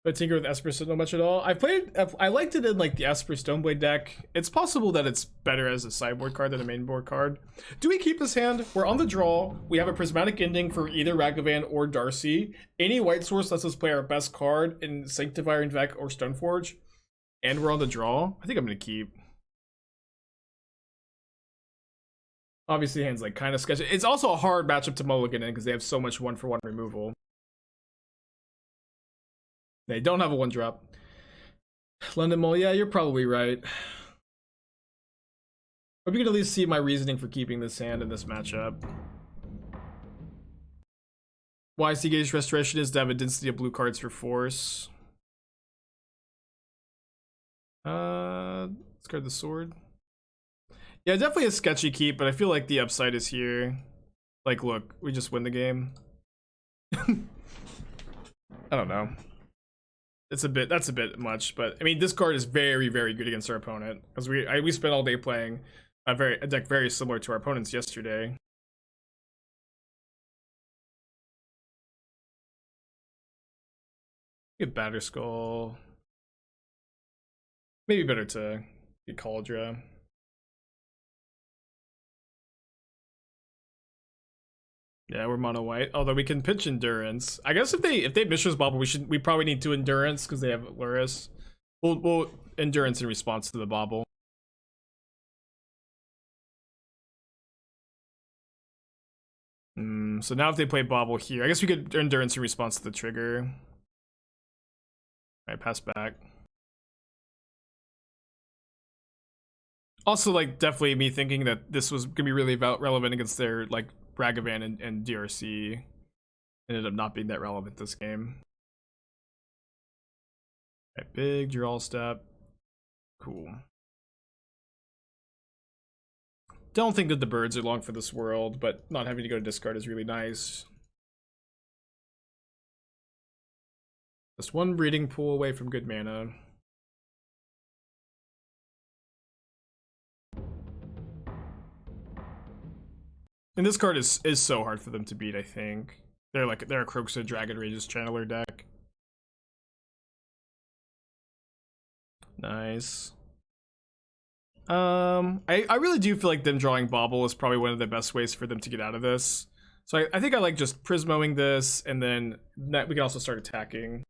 But tinker with Esper so not much at all. I liked it in like the Esper Stoneblade deck. It's possible that it's better as a sideboard card than a main board card. Do we keep this hand? We're on the draw. We have a Prismatic Ending for either Ragavan or Darcy. Any white source lets us play our best card in Sanctifier, en-Vec, or Stoneforge. And we're on the draw. I think I'm gonna keep. Obviously, hand's like kind of sketchy. It's also a hard matchup to mulligan in because they have so much 1-for-1 removal. They don't have a 1-drop. London Mole, yeah, you're probably right. Hope you can at least see my reasoning for keeping this hand in this matchup. Why Seagate Restoration is to have a density of blue cards for Force. Let's card the sword. Yeah, definitely a sketchy keep, but I feel like the upside is here. Like, look, we just win the game. I don't know. That's a bit much, but I mean, this card is very, very good against our opponent because we spent all day playing a deck very similar to our opponents yesterday. Get Batterskull. Maybe better to get Kaldra. Yeah, we're mono white. Although we can pitch Endurance. I guess if they Mishra's Bobble, we probably need 2 Endurance because they have Luris. We'll Endurance in response to the Bobble. So now if they play Bobble here, I guess we could Endurance in response to the trigger. Alright, pass back. Also, like, definitely me thinking that this was gonna be really relevant against their, like, Ragavan and DRC. Ended up not being that relevant this game. Right, big draw step. Cool. Don't think that the birds are long for this world, but not having to go to discard is really nice. Just one breeding pool away from good mana. And this card is so hard for them to beat, I think. They're a Kroxa Dragon Rage's Channeler deck. Nice. I really do feel like them drawing Bobble is probably one of the best ways for them to get out of this. So I think I like just Prismoing this, and then we can also start attacking.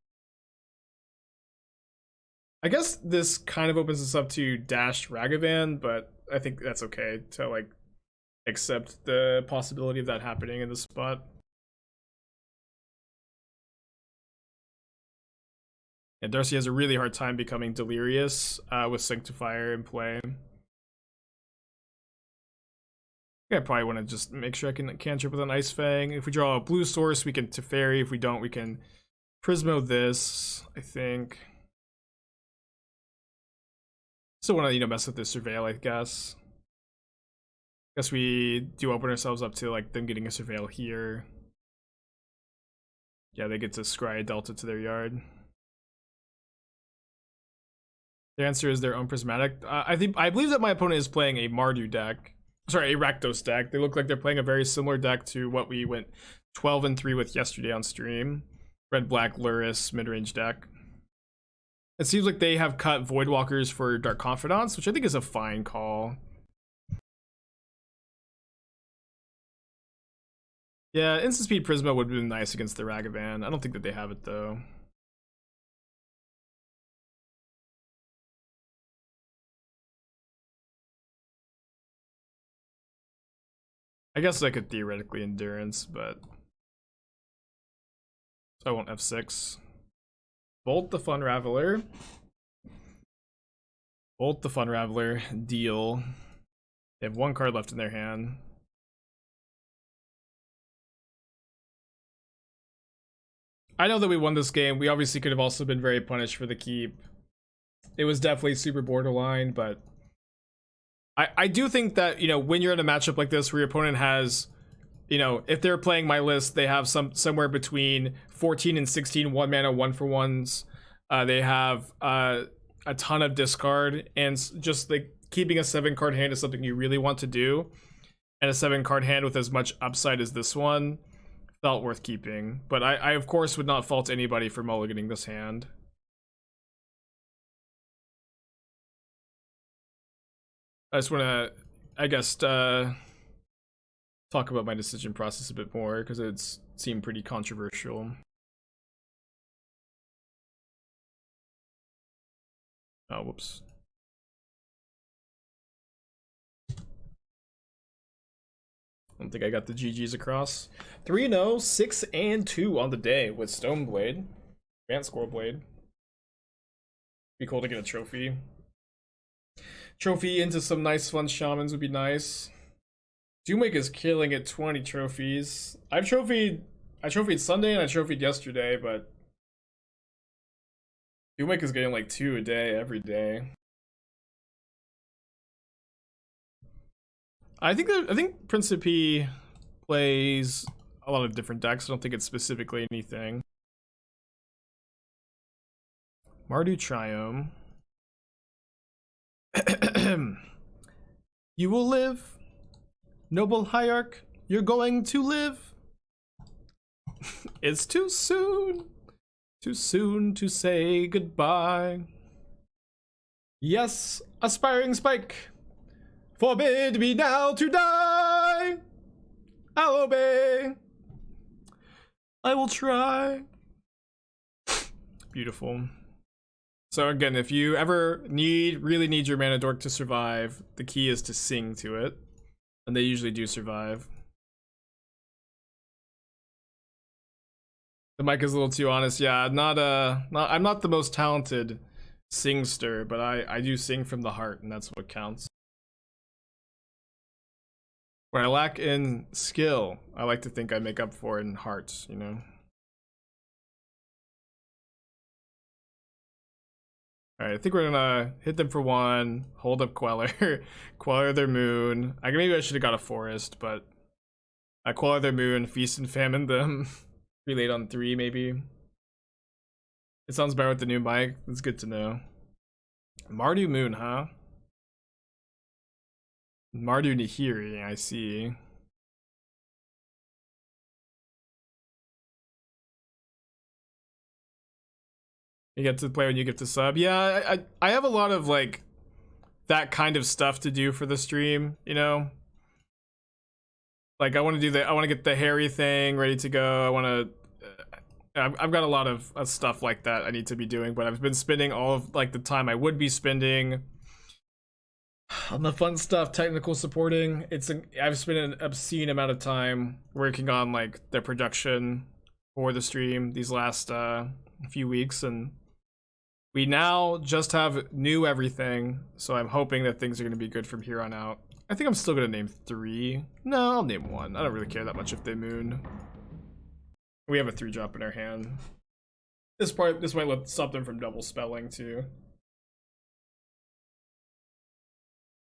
I guess this kind of opens us up to Dash Ragavan, but I think that's okay to like accept the possibility of that happening in this spot. And Darcy has a really hard time becoming delirious with Sanctifier in play. I probably want to just make sure I can cantrip with an Ice-Fang. If we draw a blue source, we can Teferi. If we don't, we can Prismo this, I think. Still want to, mess with the Surveil, I guess. Guess we do open ourselves up to like them getting a Surveil here. Yeah, they get to scry a Delta to their yard. The answer is their own Prismatic. I believe that my opponent is playing a Mardu deck. Sorry, a Rakdos deck. They look like they're playing a very similar deck to what we went 12-3 with yesterday on stream. Red-black Luris mid-range deck. It seems like they have cut Voidwalkers for Dark Confidants, which I think is a fine call. Yeah, Instant Speed Prisma would have been nice against the Ragavan. I don't think that they have it, though. I guess I could theoretically Endurance, but... So I won't F6. Bolt the Fun Raveler. Bolt the Fun Raveler. Deal. They have 1 card left in their hand. I know that we won this game. We obviously could have also been very punished for the keep. It was definitely super borderline, but... I do think that, when you're in a matchup like this where your opponent has... if they're playing my list, they have somewhere between 14 and 16 1-mana 1-for-1s. They have a ton of discard, and just like keeping a 7-card hand is something you really want to do, and a 7-card hand with as much upside as this one felt worth keeping. But I of course would not fault anybody for mulliganing this hand. I just want to, I guess, talk about my decision process a bit more, because it's seemed pretty controversial. Oh, whoops. I don't think I got the GGs across. 3-0, 6-2 on the day with Stoneblade. Bant Squirrelblade. Be cool to get a trophy. Trophy into some nice fun shamans would be nice. Doomwake is killing it, 20 trophies. I trophied Sunday and I trophied yesterday, but Doomwake is getting like 2 a day every day. I think Principe plays a lot of different decks. I don't think it's specifically anything. Mardu Triome. You will live. Noble Hierarch, you're going to live. It's too soon. Too soon to say goodbye. Yes, aspiring spike. Forbid me now to die. I'll obey. I will try. Beautiful. So again, if you ever really need your mana dork to survive, the key is to sing to it. And they usually do survive. The mic is a little too honest. Yeah, I'm not the most talented singster, but I do sing from the heart, and that's what counts. Where I lack in skill, I like to think I make up for it in heart, you know? Alright, I think we're gonna hit them for 1, hold up Queller, Queller their moon. Maybe I should have got a forest, but I Queller their moon, feast and famine them. Relate on 3, maybe. It sounds better with the new mic. It's good to know. Mardu moon, huh? Mardu Nihiri, I see. You get to play when you get to sub. Yeah, I have a lot of like that kind of stuff to do for the stream, you know? Like I want to get the hairy thing ready to go. I've got a lot of stuff like that I need to be doing, but I've been spending all of like the time I would be spending on the fun stuff, technical supporting. I've spent an obscene amount of time working on like the production for the stream these last few weeks, and we now just have new everything, so I'm hoping that things are going to be good from here on out. I think I'm still going to name 3. No, I'll name 1. I don't really care that much if they moon. We have a 3-drop in our hand. This might stop them from double spelling too.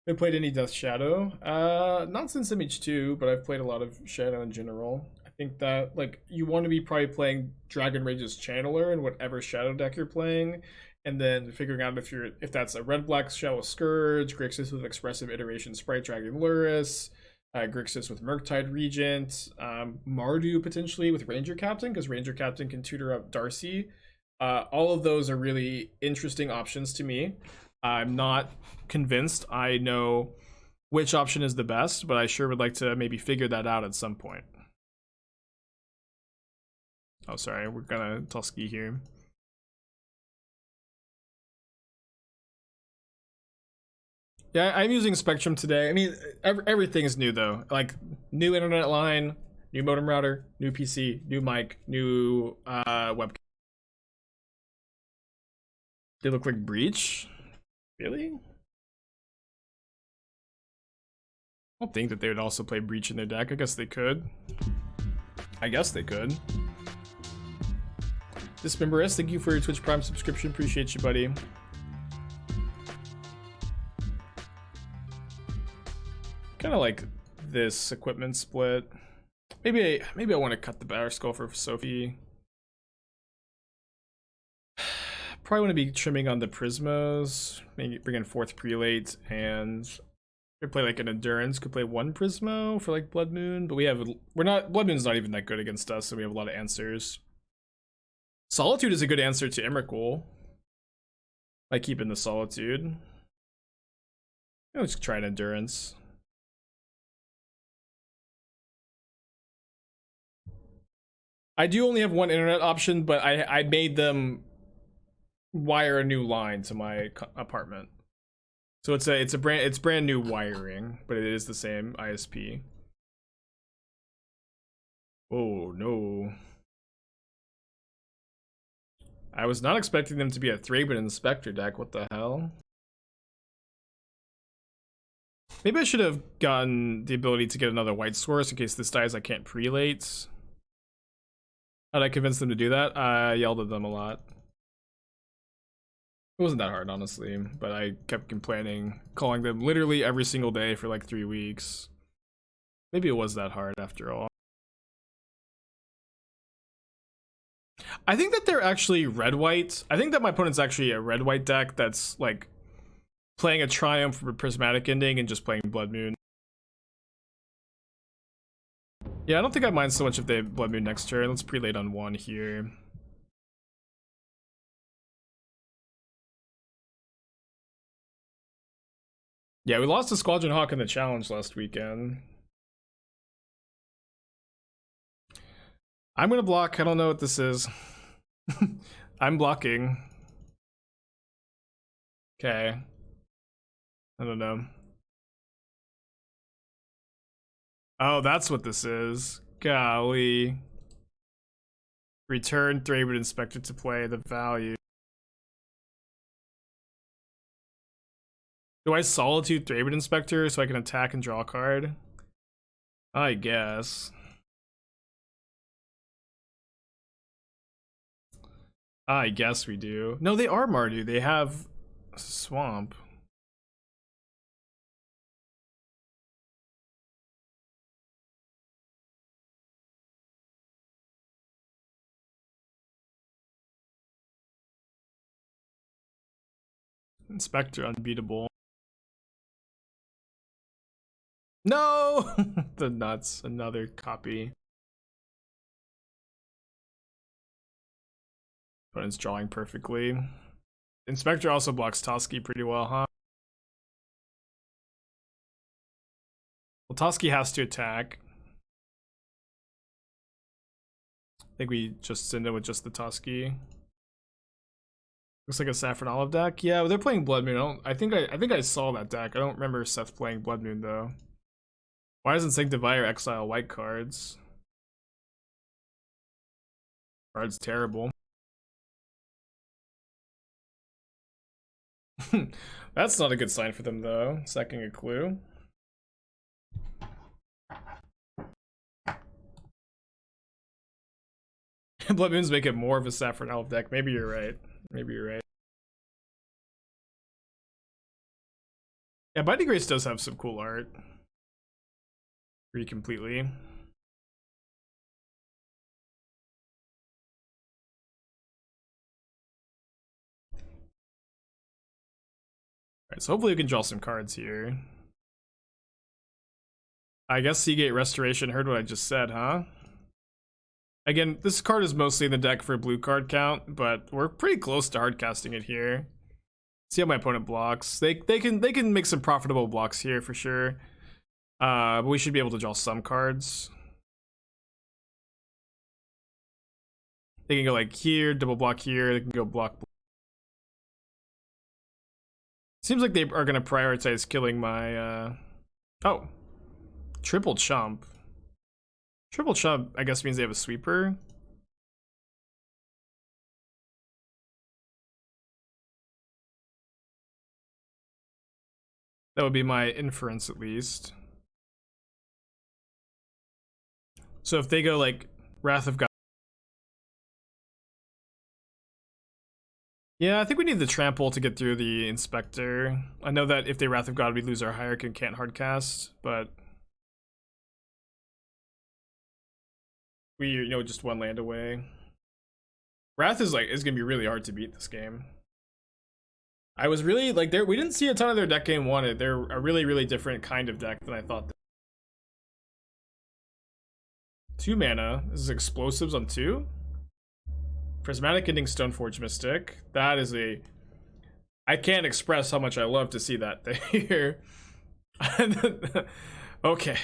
Have played any Death Shadow? Not since MH2, but I've played a lot of Shadow in general. I think that like you want to be probably playing Dragon Rage's Channeler in whatever Shadow deck you're playing, and then figuring out if that's a red-black Shadow Scourge, Grixis with Expressive Iteration Sprite Dragon Luris, Grixis with Murktide Regent, Mardu potentially with Ranger Captain, because Ranger Captain can tutor up Darcy. All of those are really interesting options to me. I'm not convinced I know which option is the best, but I sure would like to maybe figure that out at some point. Oh, sorry, we're gonna Toski here. Yeah, I'm using Spectrum today. I mean, everything is new though. Like, new internet line, new modem router, new PC, new mic, new webcam. They look like Breach? Really? I don't think that they would also play Breach in their deck. I guess they could. Dismemberist, thank you for your Twitch Prime subscription. Appreciate you, buddy. Kind of like this equipment split. Maybe I want to cut the Batterskull for Sophie. probably want to be trimming on the Prismos, maybe bring in 4th Prelate, and could play like an Endurance, could play 1 Prismo for like Blood Moon, but Blood Moon's not even that good against us, so we have a lot of answers. Solitude is a good answer to Emrakul. By keeping the Solitude. Let's try an Endurance. I do only have one internet option, but I made them wire a new line to my apartment. So it's brand new wiring, but it is the same ISP. Oh no. I was not expecting them to be a Thraben Inspector deck, what the hell? Maybe I should have gotten the ability to get another white source in case this dies I can't prelate. How did I convince them to do that? I yelled at them a lot. It wasn't that hard, honestly, but I kept complaining, calling them literally every single day for like 3 weeks. Maybe it was that hard after all. I think that they're actually red-white. I think that my opponent's actually a red-white deck that's like playing a Triumph for Prismatic Ending and just playing Blood Moon. Yeah, I don't think I mind so much if they have Blood Moon next turn. Let's prelate on 1 here. Yeah, we lost to Squadron Hawk in the challenge last weekend. I'm gonna block. I don't know what this is. I'm blocking. Okay. I don't know. Oh, that's what this is. Golly. Return Thraben Inspector to play the value. Do I Solitude Thraben Inspector so I can attack and draw a card? I guess. I guess we do. No, they are Mardu. They have Swamp. Inspector unbeatable. No! The nuts. Another copy. Opponent's drawing perfectly. Inspector also blocks Toski pretty well, huh? Well, Toski has to attack. I think we just send it with just the Toski. Looks like a Saffron Olive deck. Yeah, they're playing Blood Moon. I think I saw that deck. I don't remember Seth playing Blood Moon though. Why doesn't Sanctifier exile white cards? Card's terrible. That's not a good sign for them though. Sacking a clue. Blood Moons make it more of a Saffron Elf deck. Maybe you're right. Maybe you're right. Yeah, Binding Grace does have some cool art. Pretty completely. Alright, so hopefully we can draw some cards here. I guess Seagate Restoration heard what I just said, huh? Again, this card is mostly in the deck for blue card count, but we're pretty close to hardcasting it here. See how my opponent blocks. They can make some profitable blocks here for sure. But we should be able to draw some cards. They can go like here, double block here, they can go block. Seems like they are gonna prioritize killing my oh. Triple chump. Triple chump, I guess, means they have a sweeper. That would be my inference, at least. So if they go like Wrath of God. Yeah, I think we need the trample to get through the Inspector. I know that if they Wrath of God, we lose our Hierarch and can't hardcast, but we, just one land away. Wrath is gonna be really hard to beat this game. I was really like we didn't see a ton of their deck game one. They're a really different kind of deck than I thought. 2 mana. This is explosives on 2. Prismatic Ending, Stoneforge Mystic. That is a... I can't express how much I love to see that there. Okay.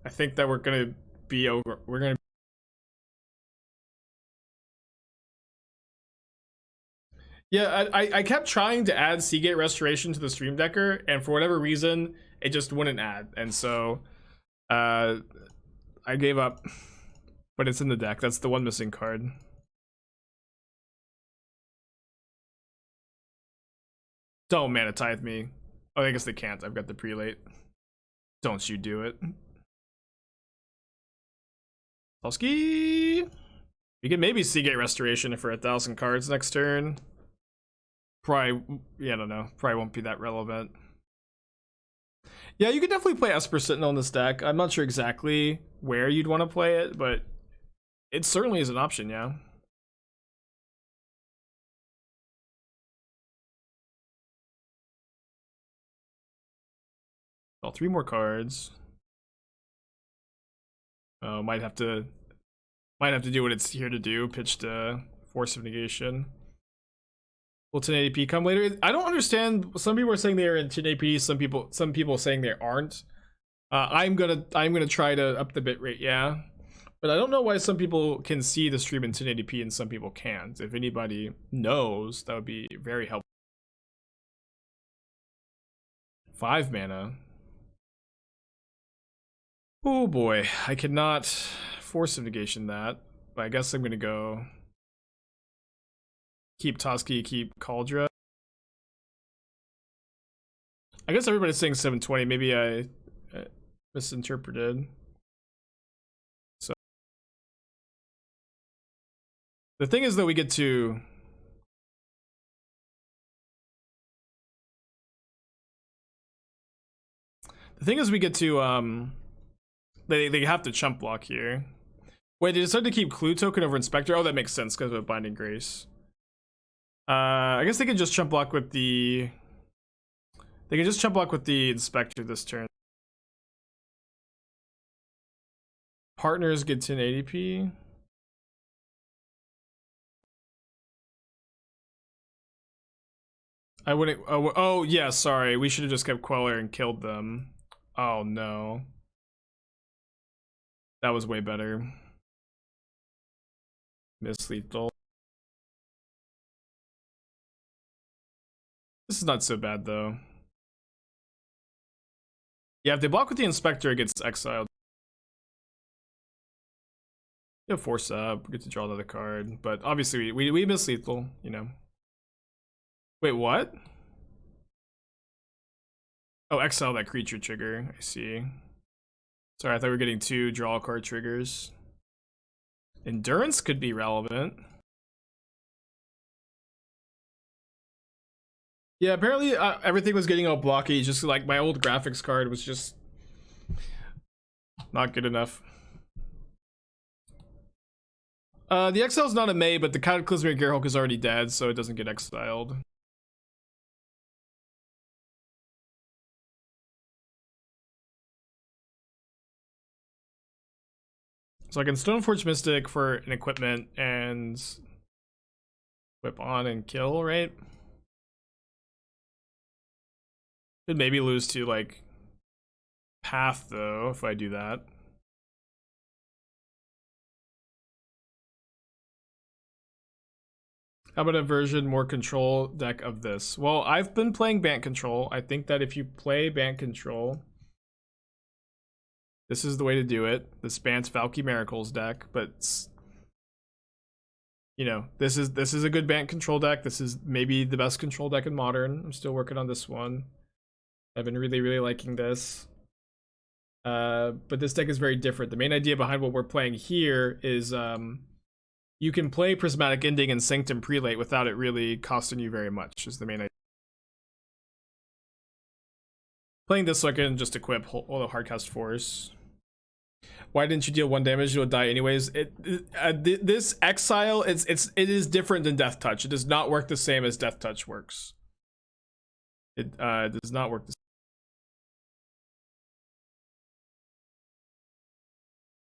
I think that we're gonna be over. We're gonna... Yeah, I kept trying to add Seagate Restoration to the Stream Decker, and for whatever reason, it just wouldn't add. And so, I gave up. But it's in the deck. That's the one missing card. Don't Mana Tithe me. Oh, I guess they can't. I've got the Prelate. Don't you do it. Toski! We can maybe Seagate Restoration for 1,000 cards next turn. Probably, yeah, I don't know. Probably won't be that relevant. Yeah, you could definitely play Esper Sentinel in this deck. I'm not sure exactly where you'd want to play it, but it certainly is an option, yeah. Oh, 3 more cards. Oh, might have to do what it's here to do. Pitch to Force of Negation. Will 1080p come later? I don't understand. Some people are saying they are in 1080p. Some people saying they aren't. I'm gonna try to up the bitrate, yeah. But I don't know why some people can see the stream in 1080p and some people can't. If anybody knows, that would be very helpful. 5 mana. Oh boy, I cannot Force of Negation that, but I guess I'm gonna go keep Toski, keep Kaldra. I guess everybody's saying 720. Maybe I misinterpreted. So the thing is that we get to they have to chump block here. Wait, they decided to keep Clue Token over Inspector? Oh, that makes sense because of Binding Grace. I guess they can just chump block with the... They can just chump block with the Inspector this turn. Partners get 1080p. I wouldn't... Oh, yeah, sorry. We should have just kept Queller and killed them. Oh, no. That was way better. Miss Lethal. This is not so bad, though. Yeah, if they block with the Inspector, it gets exiled. You have Force up, we get to draw another card. But obviously, we miss Lethal, you know. Wait, what? Oh, exile that creature trigger. I see. Sorry, I thought we were getting 2 draw card triggers. Endurance could be relevant. Yeah, apparently everything was getting all blocky. Just like my old graphics card was just not good enough. The exile's not a May, but the Cataclysmic Gearhulk is already dead, so it doesn't get exiled. So I can Stoneforge Mystic for an equipment and whip on and kill, right? Could maybe lose to like Path though if I do that. How about a version more control deck of this? Well, I've been playing Bant Control. I think that if you play Bant Control, this is the way to do it. This Bant Valky Miracles deck, but you know, this is a good Bant Control deck. This is maybe the best control deck in Modern. I'm still working on this one. I've been really liking this. But this deck is very different. The main idea behind what we're playing here is you can play Prismatic Ending and Sanctum Prelate without it really costing you very much, is the main idea. Playing this so I can just equip all the Hardcast Force. Why didn't you deal 1 damage? You'll die anyways. This exile, it is different than Death Touch. It does not work the same as Death Touch works. It does not work.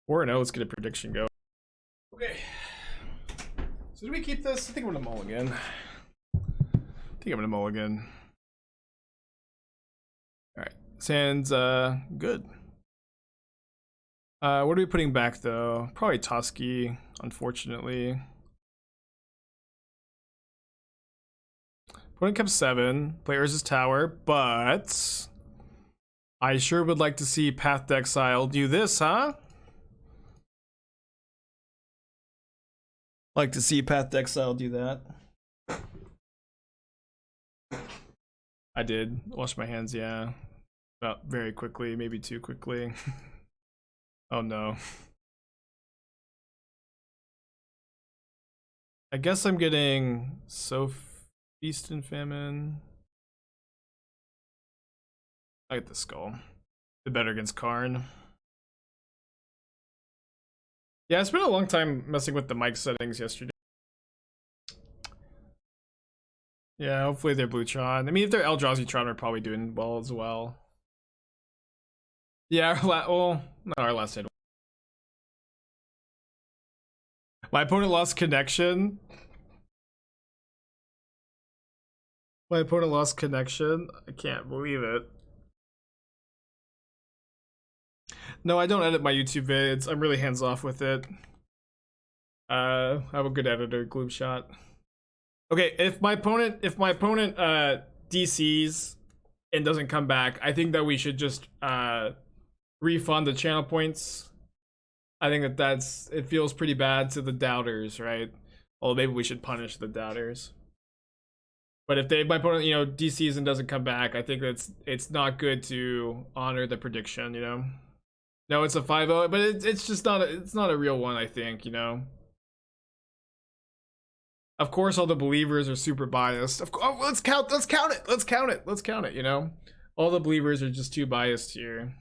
Or no, let's get a prediction go. Okay. So do we keep this? I think I'm gonna mulligan. Alright. Sand's good. What are we putting back though? Probably Toski, unfortunately. Opponent kept 7. Players is tower, but I sure would like to see Path to Exile do this, huh? Like to see Path to Exile do that. I did wash my hands, yeah. About very quickly, maybe too quickly. Oh no. I guess I'm getting Feast and Famine. I get the skull. The better against Karn. Yeah, it's been a long time messing with the mic settings yesterday. Yeah, hopefully they're Blue-Tron. I mean, if they're Eldrazi-Tron, we're probably doing well as well. Yeah, well, not our last hit. My opponent lost connection. I can't believe it. No, I don't edit my YouTube vids. I'm really hands off with it. I have a good editor, Gloomshot. Okay, if my opponent DCs and doesn't come back, I think that we should just refund the channel points. I think it feels pretty bad to the doubters, right? Well, maybe we should punish the doubters. But if my opponent, you know, DCs and doesn't come back, I think it's not good to honor the prediction, you know. No, it's a 5-0, but it's just not a real one, I think, you know. Of course, all the believers are super biased. Oh, let's count it, you know. All the believers are just too biased here.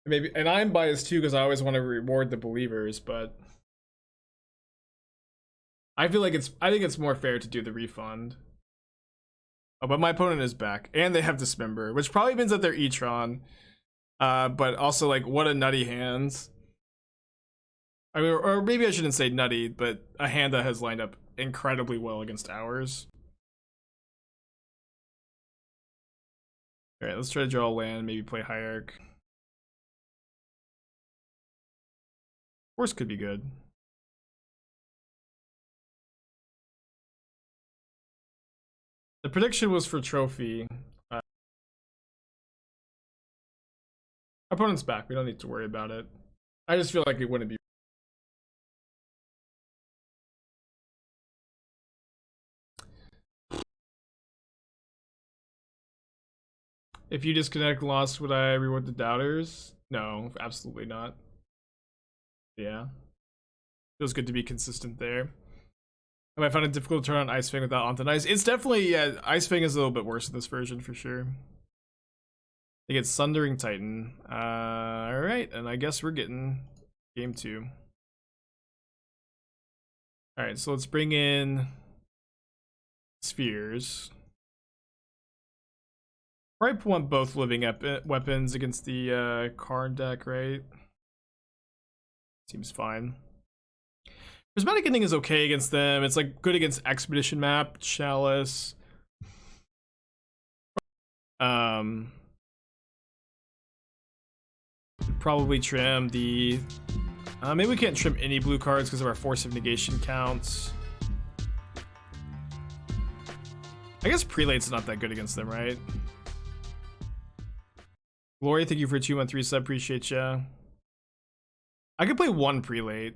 Maybe, and I'm biased too because I always want to reward the believers, but I think it's more fair to do the refund. Oh, but my opponent is back, and they have Dismember, which probably means that they're E-Tron. But also, like, what a nutty hand. I mean, or maybe I shouldn't say nutty, but a hand that has lined up incredibly well against ours. Alright, let's try to draw a land, maybe play Hierarch. Force could be good. The prediction was for trophy. Opponent's back. We don't need to worry about it. I just feel like it wouldn't be. If you disconnect lost, would I reward the doubters? No, absolutely not. Yeah. Feels good to be consistent there. Have I found it difficult to turn on Ice-Fang without Onto Ice? It's definitely, yeah, Ice-Fang is a little bit worse in this version for sure. They get Sundering Titan. Alright, and I guess we're getting game 2. Alright, so let's bring in Spheres. Probably want both living weapons against the Karn deck, right? Seems fine. Prismatic Ending is okay against them. It's like good against Expedition Map, Chalice. Probably trim the... maybe we can't trim any blue cards because of our Force of Negation counts. I guess Prelate's not that good against them, right? Glory, thank you for a 2-1-3 sub. Appreciate ya. I could play 1 Prelate.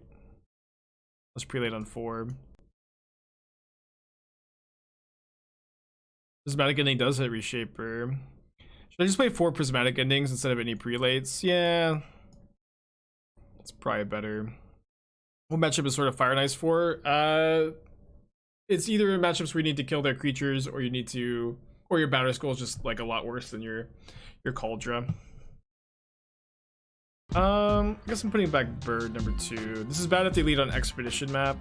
Let's Prelate on 4. Prismatic Ending does hit Reshaper. Should I just play 4 Prismatic Endings instead of any Prelates? Yeah. It's probably better. What matchup is sort of Fire and Ice for? It's either matchups where you need to kill their creatures or you need to... Or your Batterskull is just like a lot worse than your Kaldra. I guess I'm putting back Bird number 2. This is bad if they lead on Expedition Map.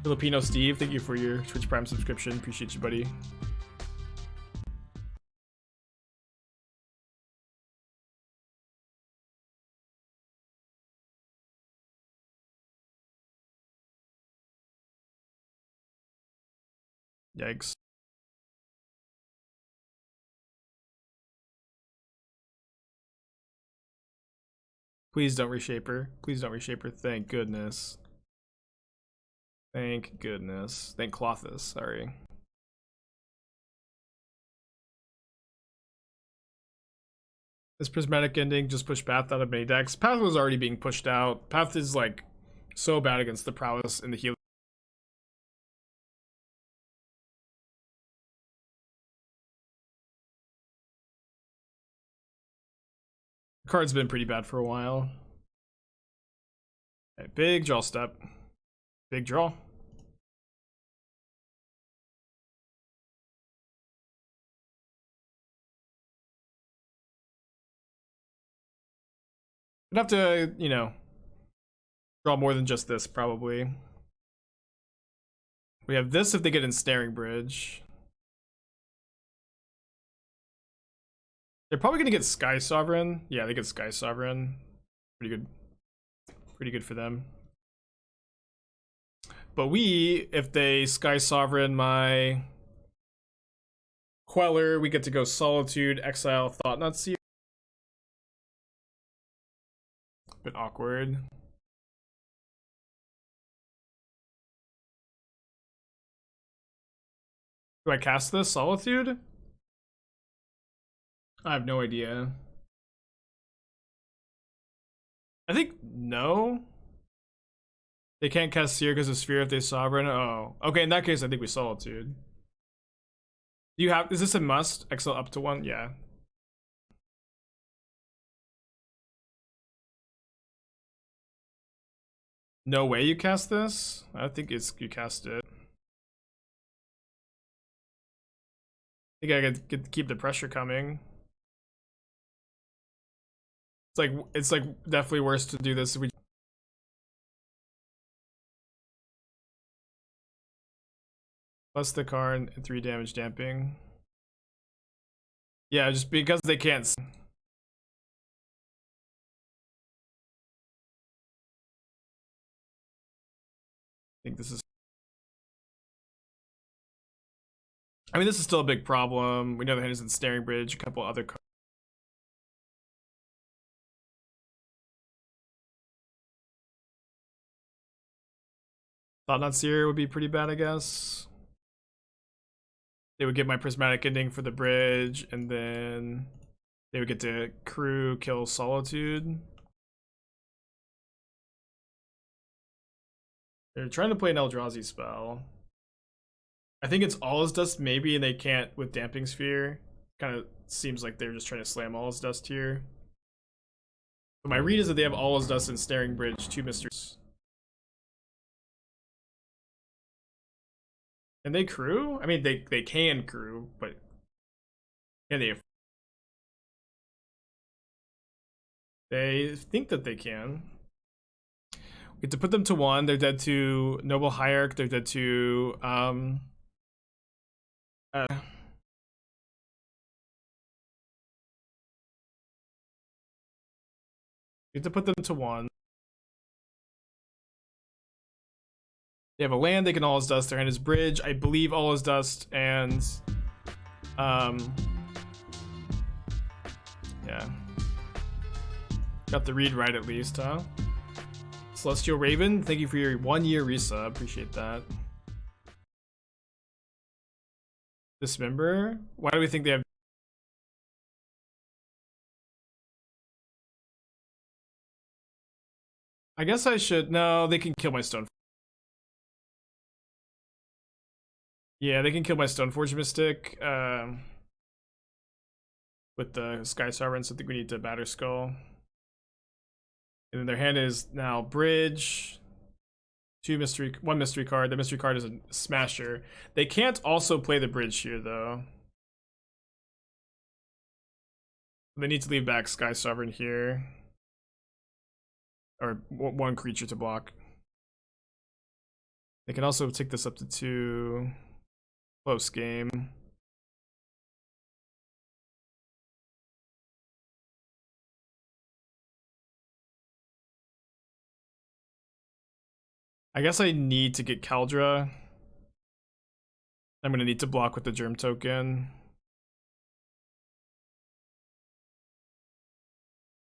Filipino Steve, thank you for your Twitch Prime subscription. Appreciate you, buddy. Yikes. Please don't reshaper. Please don't reshaper. Thank goodness. Thank goodness. Thank Clothis, sorry. This Prismatic Ending just pushed Path out of many decks. Path was already being pushed out. Path is like so bad against the prowess and the healing. The card's been pretty bad for a while. Okay, big draw step. Big draw. I'd have to, you know, draw more than just this, probably. We have this if they get Ensnaring Bridge. They're probably gonna get Sky Sovereign. Yeah, they get Sky Sovereign. Pretty good. Pretty good for them. But we, if they Sky Sovereign my Queller, we get to go Solitude, Exile, Thought-Knot Seer. Bit awkward. Do I cast this Solitude? I have no idea. I think no. They can't cast Seer because of Sphere if they Sovereign. Oh, okay. In that case, I think we Solitude. Do you have? Is this a must? Exile up to 1? Yeah. No way you cast this? I think it's you cast it. I think I could keep the pressure coming. It's like definitely worse to do this if we plus the card and 3 damage damping. Yeah, just because they can't. I think this is. I mean, this is still a big problem. We know the hand is in Snaring Bridge, a couple other cards. Thought-Knot Seer would be pretty bad, I guess. They would get my Prismatic Ending for the bridge, and then they would get to crew, kill Solitude. They're trying to play an Eldrazi spell. I think it's All Is Dust maybe, and they can't with Damping Sphere. Kind of seems like they're just trying to slam All Is Dust here. But my read is that they have All Is Dust and Snaring Bridge, 2 mysteries. Can they crew? I mean, they can crew, but can they? They think that they can. We get to put them to 1. They're dead to Noble Hierarch. They're dead to we get to put them to 1. They have a land. They can All Is Dust. Their hand is bridge. I believe All Is Dust and yeah. Got the read right at least, huh? Celestial Raven, thank you for your 1-year resub. Appreciate that. Dismember? Why do we think they have? I guess I should. No, they can kill my Stone. Yeah, they can kill my Stoneforge Mystic. With the Sky Sovereign, so I think we need to Batterskull. And then their hand is now Bridge. 1 mystery card. The mystery card is a Smasher. They can't also play the Bridge here, though. They need to leave back Sky Sovereign here. Or 1 creature to block. They can also take this up to 2. Close game. I guess I need to get Kaldra. I'm gonna need to block with the Germ token.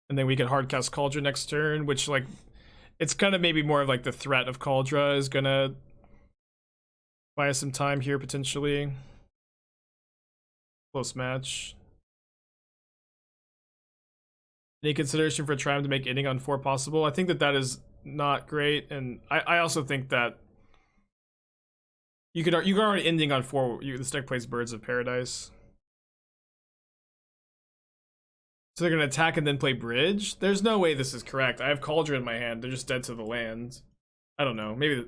And then we can hardcast Kaldra next turn, which, like, it's kind of maybe more of like the threat of Kaldra is gonna buy us some time here, potentially. Close match. Any consideration for trying to make ending on 4 possible? I think that that is not great, and I also think that you could already ending on 4. This deck plays Birds of Paradise, so they're gonna attack and then play bridge. There's no way this is correct. I have Kaldra in my hand. They're just dead to the land. I don't know. Maybe.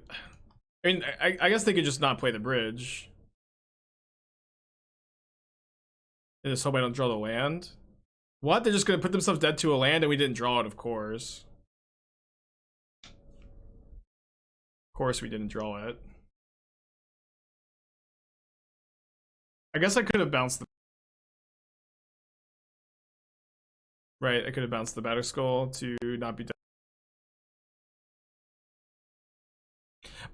I mean, I guess they could just not play the bridge. And just hope I don't draw the land. What? They're just gonna put themselves dead to a land and we didn't draw it, of course. Of course we didn't draw it. I guess I could have bounced the... Right, I could have bounced the Batterskull to not be dead.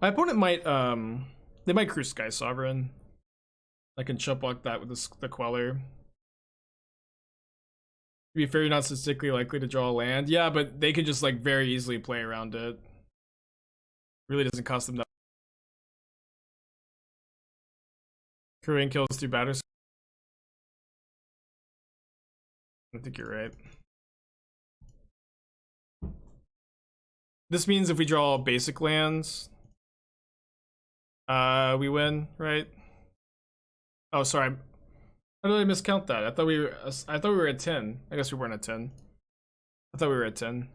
My opponent might, they might crew Sky Sovereign. I can chump block that with the Queller. To be fair, you're not statistically likely to draw a land. Yeah, but they could just, like, very easily play around it. Really doesn't cost them that. Crewing kills through Batterskull. I think you're right. This means if we draw basic lands, we win, right? Oh, sorry. How did I miscount that? I thought we were at 10. I guess we weren't at 10. I thought we were at 10.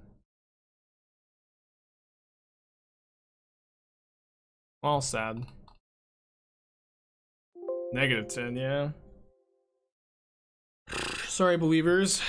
All sad. -10, yeah. Sorry, believers.